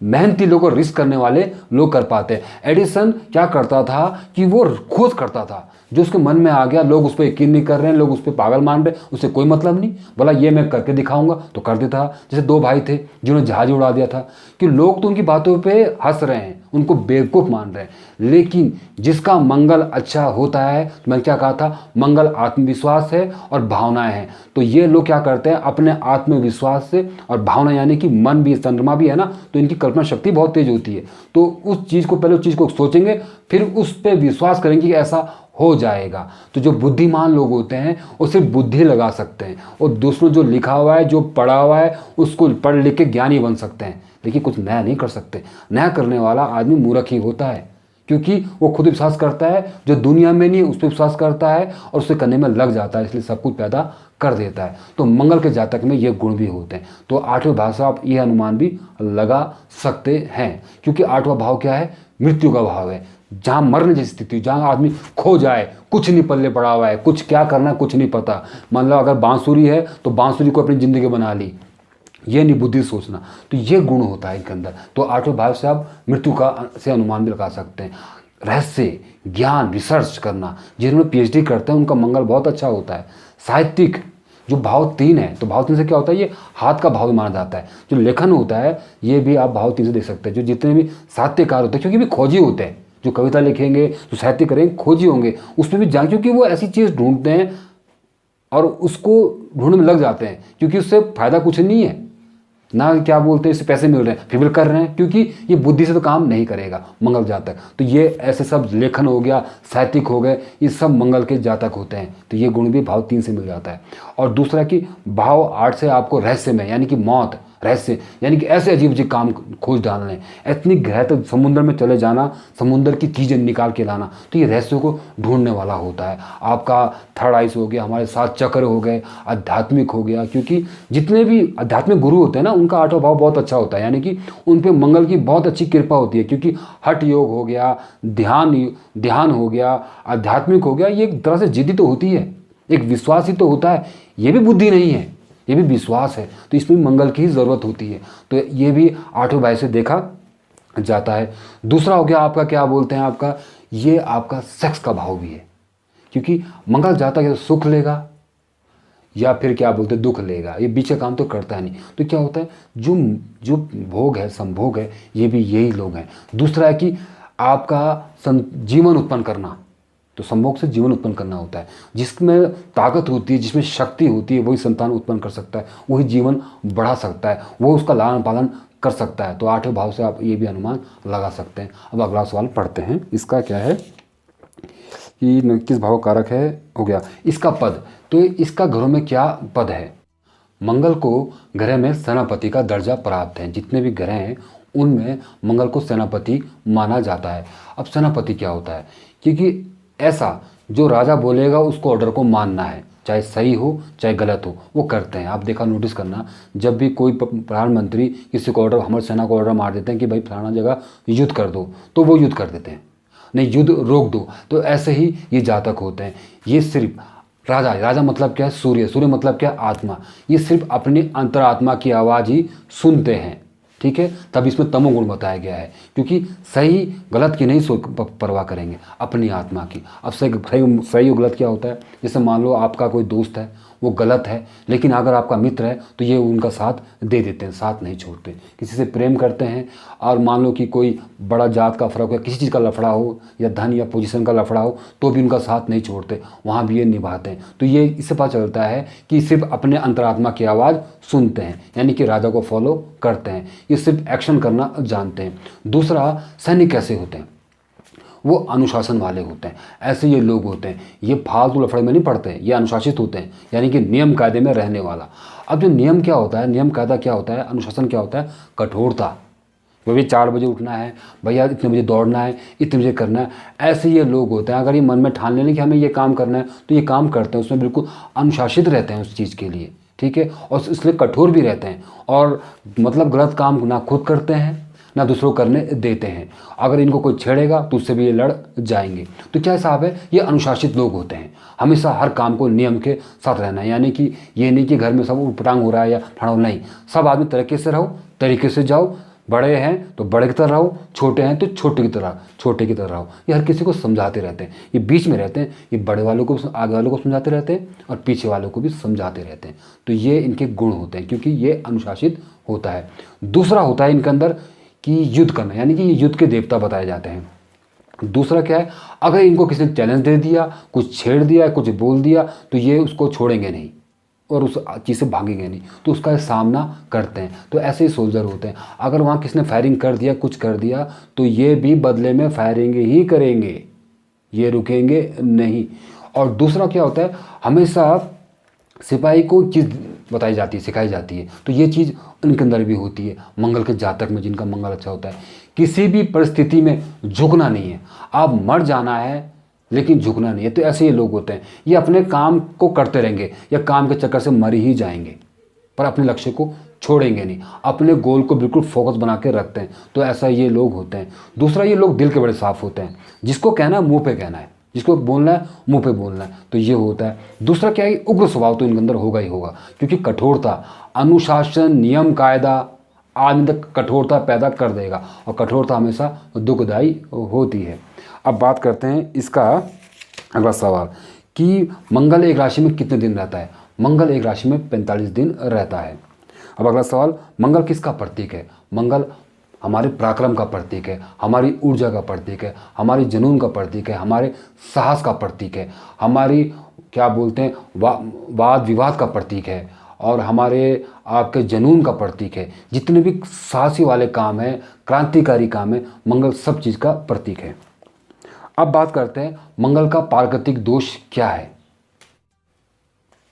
मेहनती लोग और रिस्क करने वाले लोग कर पाते हैं। एडिसन क्या करता था कि वो खोज करता था, जो उसके मन में आ गया, लोग उस पर यकीन नहीं कर रहे हैं, लोग उस पर पागल मान रहे हैं, उससे कोई मतलब नहीं, बोला ये मैं करके दिखाऊंगा, तो कर देता। जैसे 2 भाई थे जिन्होंने जहाज उड़ा दिया था, कि लोग तो उनकी बातों पे हंस रहे हैं, उनको बेवकूफ़ मान रहे हैं, लेकिन जिसका मंगल अच्छा होता है, तो मैंने क्या कहा था, मंगल आत्मविश्वास है और भावनाएं हैं। तो ये लोग क्या करते हैं, अपने आत्मविश्वास से और भावना, यानी कि मन भी, चंद्रमा भी है ना, तो इनकी कल्पना शक्ति बहुत तेज होती है। तो उस चीज़ को पहले उस चीज़ को सोचेंगे, फिर उस पर विश्वास करेंगे कि ऐसा हो जाएगा। तो जो बुद्धिमान लोग होते हैं वो सिर्फ बुद्धि लगा सकते हैं, और दूसरों जो लिखा हुआ है, जो पढ़ा हुआ है, उसको पढ़ लिख के ज्ञानी बन सकते हैं, लेकिन कुछ नया नहीं कर सकते। नया करने वाला आदमी मूर्ख ही होता है, क्योंकि वो खुद विश्वास करता है, जो दुनिया में नहीं उस पर विश्वास करता है और उसे करने में लग जाता है, इसलिए सब कुछ पैदा कर देता है। तो मंगल के जातक में ये गुण भी होते हैं। तो 8वें भाव से आप ये अनुमान भी लगा सकते हैं, क्योंकि 8वां भाव क्या है, मृत्यु का भाव है। जहाँ मरने जैसी स्थिति, जहाँ आदमी खो जाए, कुछ नहीं पल्ले पड़ा हुआ है, कुछ क्या करना है कुछ नहीं पता, मतलब अगर बांसुरी है तो बांसुरी को अपनी ज़िंदगी बना ली, ये नहीं बुद्धि सोचना, तो ये गुण होता है इनके अंदर। तो 8वें भाव से आप मृत्यु का से अनुमान भी लगा सकते हैं। रहस्य, ज्ञान, रिसर्च करना, जिन्होंने PhD करते हैं उनका मंगल बहुत अच्छा होता है। साहित्यिक, जो भाव 3 है, तो भाव 3 से क्या होता है, ये हाथ का भाव माना जाता है। जो लेखन होता है ये भी आप भाव 3 से देख सकते हैं। जो जितने भी साहित्यकार होते हैं, क्योंकि भी खोजी होते हैं, जो कविता लिखेंगे, जो साहित्य करेंगे, खोजी होंगे, उसमें भी जान, क्योंकि वो ऐसी चीज़ ढूंढते हैं और उसको ढूंढने में लग जाते हैं, क्योंकि उससे फ़ायदा कुछ नहीं है ना, क्या बोलते हैं, इससे पैसे मिल रहे हैं फिर भी कर रहे हैं, क्योंकि ये बुद्धि से तो काम नहीं करेगा मंगल जातक। तो ये ऐसे सब लेखन हो गया, साहित्यिक हो गए, ये सब मंगल के जातक होते हैं। तो ये गुण भी भाव 3 से मिल जाता है। और दूसरा कि भाव 8 से आपको रहस्य में, यानी कि मौत, रहस्य यानी कि ऐसे अजीब अजीब काम खोज डालने, इतनी गहराई तक समुद्र में चले जाना, समुद्र की चीज़ें निकाल के लाना, तो ये रहस्यों को ढूंढने वाला होता है। आपका 3rd आइस हो गया, हमारे 7 चक्र हो गए, आध्यात्मिक हो गया, क्योंकि जितने भी आध्यात्मिक गुरु होते हैं ना, उनका 8वां भाव बहुत अच्छा होता है, यानी कि उन पर मंगल की बहुत अच्छी कृपा होती है। क्योंकि हठ योग हो गया, ध्यान हो गया, आध्यात्मिक हो गया, ये एक तरह से जिद्दी तो होती है, एक विश्वास ही तो होता है, ये भी बुद्धि नहीं है, ये भी विश्वास है। तो इसमें मंगल की ही ज़रूरत होती है। तो ये भी 8वें भाव से देखा जाता है। दूसरा हो गया आपका, क्या बोलते हैं, आपका ये आपका सेक्स का भाव भी है, क्योंकि मंगल जाता है तो सुख लेगा या फिर क्या बोलते हैं दुख लेगा, ये बीच का काम तो करता है नहीं। तो क्या होता है, जो भोग है, संभोग है, ये भी यही लोग हैं। दूसरा है कि आपका जीवन उत्पन्न करना, तो संभोग से जीवन उत्पन्न करना होता है। जिसमें ताकत होती है, जिसमें शक्ति होती है, वही संतान उत्पन्न कर सकता है, वही जीवन बढ़ा सकता है, वो उसका लालन पालन कर सकता है। तो 8वें भाव से आप ये भी अनुमान लगा सकते हैं। अब अगला सवाल पढ़ते हैं। इसका क्या है कि किस भाव कारक है, हो गया इसका पद। तो इसका घरों में क्या पद है। मंगल को ग्रह में सेनापति का दर्जा प्राप्त है। जितने भी ग्रह हैं उनमें मंगल को सेनापति माना जाता है। अब सेनापति क्या होता है, क्योंकि ऐसा जो राजा बोलेगा उसको ऑर्डर को मानना है, चाहे सही हो चाहे गलत हो, वो करते हैं। आप देखा, नोटिस करना, जब भी कोई प्रधानमंत्री किसी को ऑर्डर, हमारे सेना को ऑर्डर मार देते हैं कि भाई फलाना जगह युद्ध कर दो, तो वो युद्ध कर देते हैं, नहीं युद्ध रोक दो। तो ऐसे ही ये जातक होते हैं। ये सिर्फ राजा मतलब क्या है, सूर्य मतलब क्या है, आत्मा। ये सिर्फ अपनी अंतरात्मा की आवाज़ ही सुनते हैं, ठीक है। तब इसमें तमोगुण बताया गया है, क्योंकि सही गलत की नहीं परवाह करेंगे, अपनी आत्मा की। अब सही और गलत क्या होता है, जैसे मान लो आपका कोई दोस्त है, वो गलत है। लेकिन अगर आपका मित्र है तो ये उनका साथ दे देते हैं, साथ नहीं छोड़ते। किसी से प्रेम करते हैं और मान लो कि कोई बड़ा जात का फ़र्क हो, किसी चीज़ का लफड़ा हो या धन या पोजीशन का लफड़ा हो, तो भी उनका साथ नहीं छोड़ते, वहाँ भी ये निभाते हैं। तो ये इससे पता चलता है कि सिर्फ अपने अंतरात्मा की आवाज़ सुनते हैं, यानी कि राजा को फॉलो करते हैं, ये सिर्फ एक्शन करना जानते हैं। दूसरा, सैनिक कैसे होते हैं? वो अनुशासन वाले होते हैं। ऐसे ये लोग होते हैं, ये फालतू लफड़े में नहीं पड़ते हैं, ये अनुशासित होते हैं, यानी कि नियम कायदे में रहने वाला। अब जो नियम क्या होता है, नियम कायदा क्या होता है, अनुशासन क्या होता है? कठोरता। भी 4 बजे उठना है भैया, इतने बजे दौड़ना है, इतने बजे करना है। ऐसे ये लोग होते हैं, अगर ये मन में ठान लें कि हमें ये काम करना है तो ये काम करते हैं, उसमें बिल्कुल अनुशासित रहते हैं उस चीज़ के लिए, ठीक है। और इसलिए कठोर भी रहते हैं, और मतलब गलत काम ना खुद करते हैं ना दूसरों करने देते हैं। अगर इनको कोई छेड़ेगा तो उससे भी ये लड़ जाएंगे। तो क्या हिसाब है, ये अनुशासित लोग होते हैं। हमेशा हर काम को नियम के साथ रहना है, यानी कि ये नहीं कि घर में सब उटपटांग हो रहा है या ठाड़ो, नहीं, सब आदमी तरीके से रहो, तरीके से जाओ। बड़े हैं तो बड़े की तरह रहो, छोटे हैं तो छोटे की तरह रहो। ये हर किसी को समझाते रहते हैं, ये बीच में रहते हैं, ये बड़े वालों को, आगे वालों को समझाते रहते हैं और पीछे वालों को भी समझाते रहते हैं। तो ये इनके गुण होते हैं, क्योंकि ये अनुशासित होता है। दूसरा होता है इनके अंदर कि युद्ध करना, यानी कि ये युद्ध के देवता बताए जाते हैं। दूसरा क्या है, अगर इनको किसी ने चैलेंज दे दिया, कुछ छेड़ दिया, कुछ बोल दिया, तो ये उसको छोड़ेंगे नहीं और उस चीज़ से भागेंगे नहीं, तो उसका सामना करते हैं। तो ऐसे ही सोल्जर होते हैं। अगर वहाँ किसी ने फायरिंग कर दिया, कुछ कर दिया, तो ये भी बदले में फायरिंग ही करेंगे, ये रुकेंगे नहीं। और दूसरा क्या होता है, हमेशा सिपाही को चीज़ बताई जाती है, सिखाई जाती है, तो ये चीज़ उनके अंदर भी होती है। मंगल के जातक में जिनका मंगल अच्छा होता है, किसी भी परिस्थिति में झुकना नहीं है। आप मर जाना है लेकिन झुकना नहीं है। तो ऐसे ये लोग होते हैं, ये अपने काम को करते रहेंगे या काम के चक्कर से मर ही जाएंगे, पर अपने लक्ष्य को छोड़ेंगे नहीं, अपने गोल को बिल्कुल फोकस बना के रखते हैं। तो ऐसा ये लोग होते हैं। दूसरा, ये लोग दिल के बड़े साफ होते हैं, जिसको कहना है मुँह पे कहना है, जिसको बोलना है मुंह पे बोलना है, तो ये होता है। दूसरा क्या है, उग्र स्वभाव तो इनके अंदर होगा ही होगा, क्योंकि कठोरता, अनुशासन, नियम कायदा आदमी तक कठोरता पैदा कर देगा, और कठोरता हमेशा दुखदायी होती है। अब बात करते हैं इसका अगला सवाल कि मंगल एक राशि में कितने दिन रहता है। मंगल एक राशि में 45 दिन रहता है। अब अगला सवाल, मंगल किसका प्रतीक है। मंगल हमारे पराक्रम का प्रतीक है, हमारी ऊर्जा का प्रतीक है, हमारी जुनून का प्रतीक है, हमारे साहस का प्रतीक है, हमारी क्या बोलते हैं वाद विवाद का प्रतीक है, और हमारे आपके जुनून का प्रतीक है। जितने भी साहसी वाले काम हैं, क्रांतिकारी काम है, मंगल सब चीज़ का प्रतीक है। अब बात करते हैं मंगल का प्राकृतिक दोष क्या है।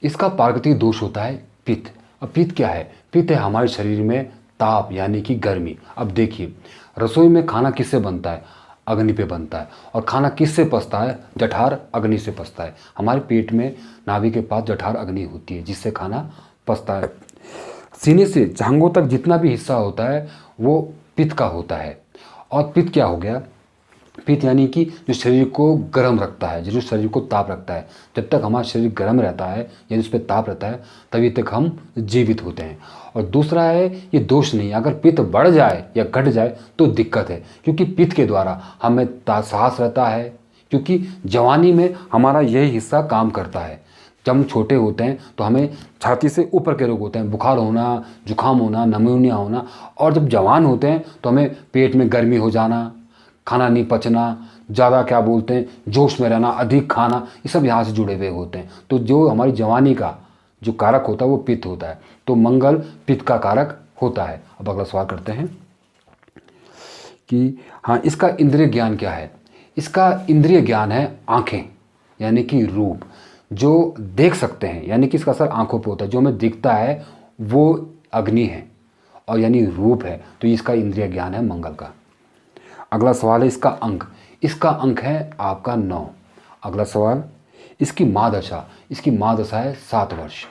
इसका प्राकृतिक दोष होता है पित्त। अब पित्त क्या है, पित्त है हमारे शरीर में ताप, यानी कि गर्मी। अब देखिए, रसोई में खाना किससे बनता है, अग्नि पे बनता है, और खाना किससे पचता है, जठार अग्नि से पचता है। हमारे पेट में नाभि के पास जठार अग्नि होती है, जिससे खाना पचता है। सीने से जांघों तक जितना भी हिस्सा होता है वो पित्त का होता है। और पित्त क्या हो गया, पित्त यानी कि जो शरीर को गर्म रखता है, जो शरीर को ताप रखता है। जब तक हमारा शरीर गर्म रहता है यानी उस पर ताप रहता है, तभी तक हम जीवित होते हैं। और दूसरा है, ये दोष नहीं है, अगर पित्त बढ़ जाए या घट जाए तो दिक्कत है, क्योंकि पित्त के द्वारा हमें साहस रहता है, क्योंकि जवानी में हमारा यही हिस्सा काम करता है। जब हम छोटे होते हैं तो हमें छाती से ऊपर के रोग होते हैं, बुखार होना, जुकाम होना, निमोनिया होना। और जब जवान होते हैं तो हमें पेट में गर्मी हो जाना, खाना नहीं पचना, ज़्यादा क्या बोलते हैं जोश में रहना, अधिक खाना, ये सब यहाँ से जुड़े हुए होते हैं। तो जो हमारी जवानी का जो कारक होता है वो पित्त होता है। तो मंगल पित्त का कारक होता है। अब अगला सवाल करते हैं कि हाँ, इसका इंद्रिय ज्ञान क्या है। इसका इंद्रिय ज्ञान है आँखें, यानी कि रूप, जो देख सकते हैं, यानी कि इसका असर आँखों पर होता है। जो हमें दिखता है वो अग्नि है और यानी रूप है, तो इसका इंद्रिय ज्ञान है मंगल का। अगला सवाल है इसका अंक। इसका अंक है आपका 9। अगला सवाल, इसकी माँ दशा। इसकी माँ दशा है 7 वर्ष।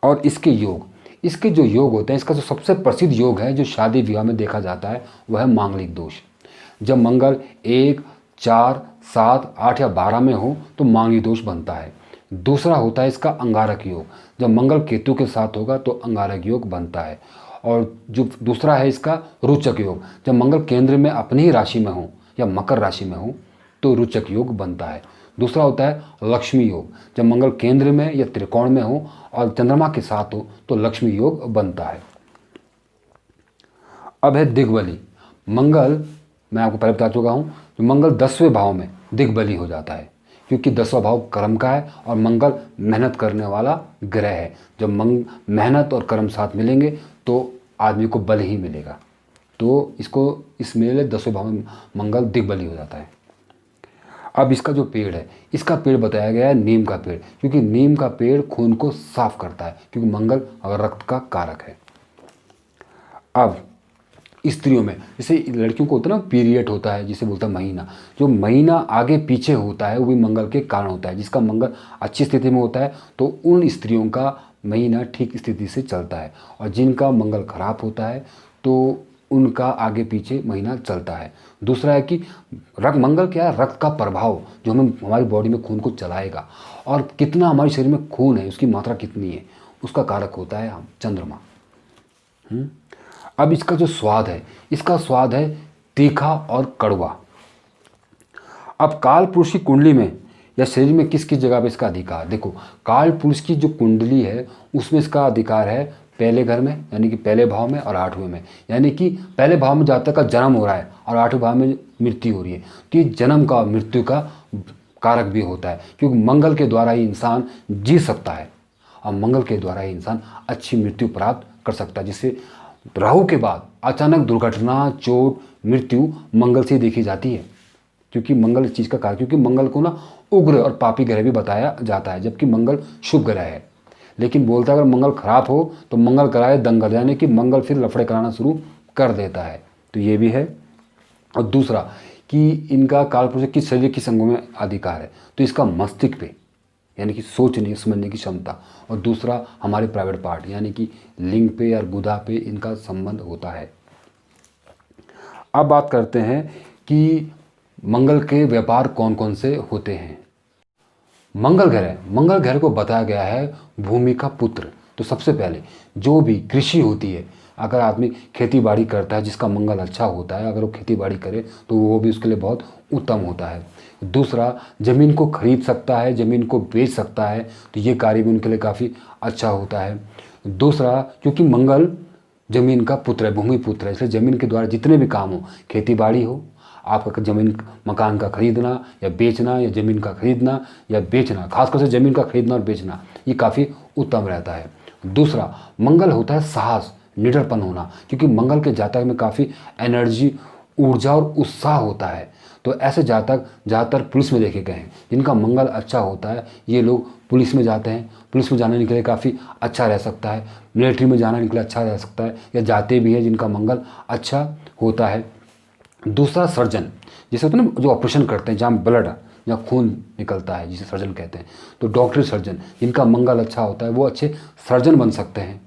और इसके योग, इसके जो योग होते हैं, इसका जो सबसे प्रसिद्ध योग है जो शादी विवाह में देखा जाता है वह है मांगलिक दोष। जब मंगल 1, 4, 7, 8 या 12 में हो तो मांगलिक दोष बनता है। दूसरा होता है इसका अंगारक योग। जब मंगल केतु के साथ होगा तो अंगारक योग बनता है। और जो दूसरा है इसका रोचक योग। जब मंगल केंद्र में अपनी ही राशि में हो या मकर राशि में हो तो रोचक योग बनता है। दूसरा होता है लक्ष्मी योग, जब मंगल केंद्र में या त्रिकोण में हो और चंद्रमा के साथ हो तो लक्ष्मी योग बनता है। अब है दिग्बली। मंगल, मैं आपको पहले बता चुका हूँ, जो मंगल 10वें भाव में दिग्बली हो जाता है, क्योंकि 10वां भाव कर्म का है और मंगल मेहनत करने वाला ग्रह है। जब मेहनत और कर्म साथ मिलेंगे तो आदमी को बल ही मिलेगा, तो इस मेले 10वें भाव में मंगल दिग्बली हो जाता है। अब इसका जो पेड़ है, इसका पेड़ बताया गया है नीम का पेड़, क्योंकि नीम का पेड़ खून को साफ करता है, क्योंकि मंगल रक्त का कारक है। अब स्त्रियों में, जैसे लड़कियों को होता है ना पीरियड होता है, जिसे बोलता है महीना, जो महीना आगे पीछे होता है वो भी मंगल के कारण होता है। जिसका मंगल अच्छी स्थिति में होता है तो उन स्त्रियों का महीना ठीक स्थिति से चलता है, और जिनका मंगल खराब होता है तो उनका आगे पीछे महीना चलता है। दूसरा है कि मंगल क्या है, रक्त का प्रभाव, जो हमारी बॉडी में खून को चलाएगा, और कितना हमारे शरीर में खून है, उसकी मात्रा कितनी है, उसका कारक होता है चंद्रमा। अब इसका जो स्वाद है, इसका स्वाद है तीखा और कड़वा। अब काल पुरुष की कुंडली में या शरीर में किस किस जगह पे इसका अधिकार, देखो काल पुरुष की जो कुंडली है उसमें इसका अधिकार है पहले घर में, यानी कि पहले भाव में, और 8वें में। यानी कि पहले भाव में जातक का जन्म हो रहा है और 8वें भाव में मृत्यु हो रही है, तो ये जन्म का मृत्यु का कारक भी होता है, क्योंकि मंगल के द्वारा ही इंसान जी सकता है और मंगल के द्वारा ही इंसान अच्छी मृत्यु प्राप्त कर सकता है। जिससे राहु के बाद अचानक दुर्घटना, चोट, मृत्यु मंगल से देखी जाती है, क्योंकि मंगल इस चीज़ का कारक, क्योंकि मंगल को ना उग्र और पापी ग्रह भी बताया जाता है, जबकि मंगल शुभ ग्रह है। लेकिन बोलता है अगर मंगल खराब हो तो मंगल कराए दंगल, यानी कि मंगल फिर लफड़े कराना शुरू कर देता है, तो ये भी है। और दूसरा कि इनका कालपुरुष किस शरीर किस अंगों में अधिकार है, तो इसका मस्तिष्क पे, यानी कि सोचने समझने की क्षमता, और दूसरा हमारे प्राइवेट पार्ट यानी कि लिंग पे या गुदा पे इनका संबंध होता है। अब बात करते हैं कि मंगल के व्यापार कौन कौन से होते हैं। मंगल ग्रह को बताया गया है भूमि का पुत्र। तो सबसे पहले जो भी कृषि होती है, अगर आदमी खेती बाड़ी करता है, जिसका मंगल अच्छा होता है, अगर वो खेती बाड़ी करे तो वो भी उसके लिए बहुत उत्तम होता है। दूसरा, ज़मीन को खरीद सकता है, ज़मीन को बेच सकता है, तो ये कार्य भी उनके लिए काफ़ी अच्छा होता है। दूसरा, क्योंकि मंगल ज़मीन का पुत्र है, भूमि पुत्र है, इसलिए ज़मीन के द्वारा जितने भी काम हो, खेती बाड़ी हो, आपका ज़मीन मकान का खरीदना या बेचना, या ज़मीन का खरीदना या बेचना, खासकर से ज़मीन का खरीदना और बेचना, ये काफ़ी उत्तम रहता है। दूसरा, मंगल होता है साहस, निडरपन होना, क्योंकि मंगल के जातक में काफ़ी एनर्जी, ऊर्जा और उत्साह होता है। तो ऐसे जातक ज़्यादातर पुलिस में देखे गए हैं, जिनका मंगल अच्छा होता है, ये लोग पुलिस में जाते हैं। पुलिस में जाने के लिए काफ़ी अच्छा रह सकता है, मिलिट्री में जाने के लिए अच्छा रह सकता है, या जाते भी हैं जिनका मंगल अच्छा होता है। दूसरा, सर्जन, जैसे होता है ना जो ऑपरेशन करते हैं, जहाँ ब्लड या खून निकलता है, जिसे सर्जन कहते हैं, तो डॉक्टरी सर्जन जिनका मंगल अच्छा होता है वो अच्छे सर्जन बन सकते हैं,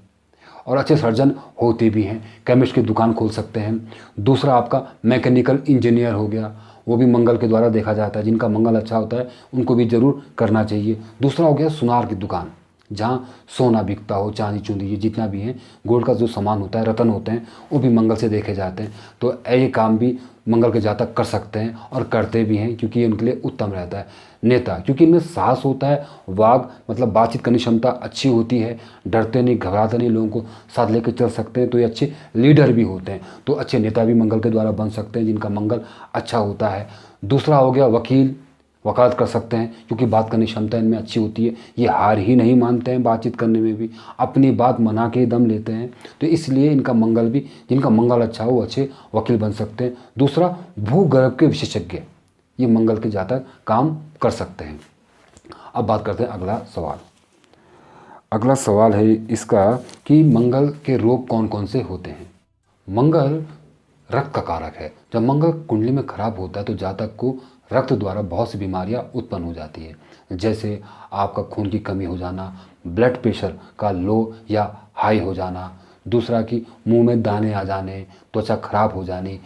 और अच्छे सर्जन होते भी हैं, केमिस्ट की दुकान खोल सकते हैं। दूसरा, आपका मैकेनिकल इंजीनियर हो गया, वो भी मंगल के द्वारा देखा जाता है, जिनका मंगल अच्छा होता है उनको भी ज़रूर करना चाहिए। दूसरा हो गया सुनार की दुकान, जहाँ सोना बिकता हो, चांदी चूंदी, ये जितना भी है गोल्ड का जो सामान होता है, रत्न होते हैं, वो भी मंगल से देखे जाते हैं। तो ये काम भी मंगल के जातक कर सकते हैं और करते भी हैं, क्योंकि ये उनके लिए उत्तम रहता है। नेता, क्योंकि इनमें साहस होता है, वाग मतलब बातचीत करने की क्षमता अच्छी होती है, डरते नहीं, घबराते नहीं, लोगों को साथ लेकर चल सकते हैं, तो ये अच्छे लीडर भी होते हैं। तो अच्छे नेता भी मंगल के द्वारा बन सकते हैं, जिनका मंगल अच्छा होता है। दूसरा हो गया वकील, वकालत कर सकते हैं, क्योंकि बात करने की क्षमता इनमें अच्छी होती है, ये हार ही नहीं मानते हैं, बातचीत करने में भी अपनी बात मना के दम लेते हैं, तो इसलिए इनका मंगल भी, जिनका मंगल अच्छा हो वो अच्छे वकील बन सकते हैं। दूसरा, भूगर्भ के विशेषज्ञ, ये मंगल के जातक काम कर सकते हैं। अब बात करते हैं अगला सवाल। अगला सवाल है इसका कि मंगल के रोग कौन कौन से होते हैं। मंगल रक्त का कारक है। जब मंगल कुंडली में खराब होता है तो जातक को रक्त द्वारा बहुत सी बीमारियां उत्पन्न हो जाती है, जैसे आपका खून की कमी हो जाना, ब्लड प्रेशर का लो या हाई हो जाना। दूसरा कि मुंह में दाने आ जाने, त्वचा खराब हो जानी,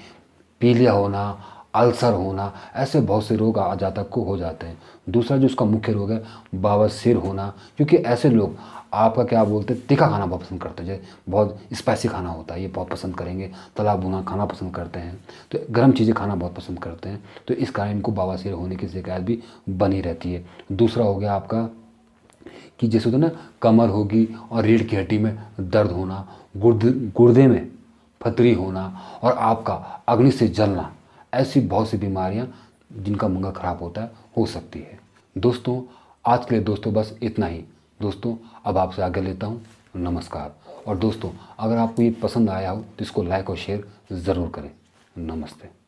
पीलिया होना, अल्सर होना, ऐसे बहुत से रोग जातक को हो जाते हैं। दूसरा जो उसका मुख्य रोग है बवासीर होना, क्योंकि ऐसे लोग आपका क्या बोलते हैं, तीखा खाना बहुत पसंद करते हैं, जैसे बहुत स्पाइसी खाना होता है ये बहुत पसंद करेंगे, तला भुना खाना पसंद करते हैं, तो गर्म चीज़ें खाना बहुत पसंद करते हैं, तो इस कारण इनको बवासीर होने की शिकायत भी बनी रहती है। दूसरा हो गया आपका कि जैसे होता है ना, कमर होगी और रीढ़ की हड्डी में दर्द होना, गुर्दे में फतरी होना और आपका अग्नि से जलना, ऐसी बहुत सी बीमारियां जिनका मंगल खराब होता है हो सकती है। दोस्तों आज के लिए दोस्तों बस इतना ही। दोस्तों अब आपसे आगे लेता हूँ, नमस्कार। और दोस्तों अगर आपको ये पसंद आया हो तो इसको लाइक और शेयर ज़रूर करें। नमस्ते।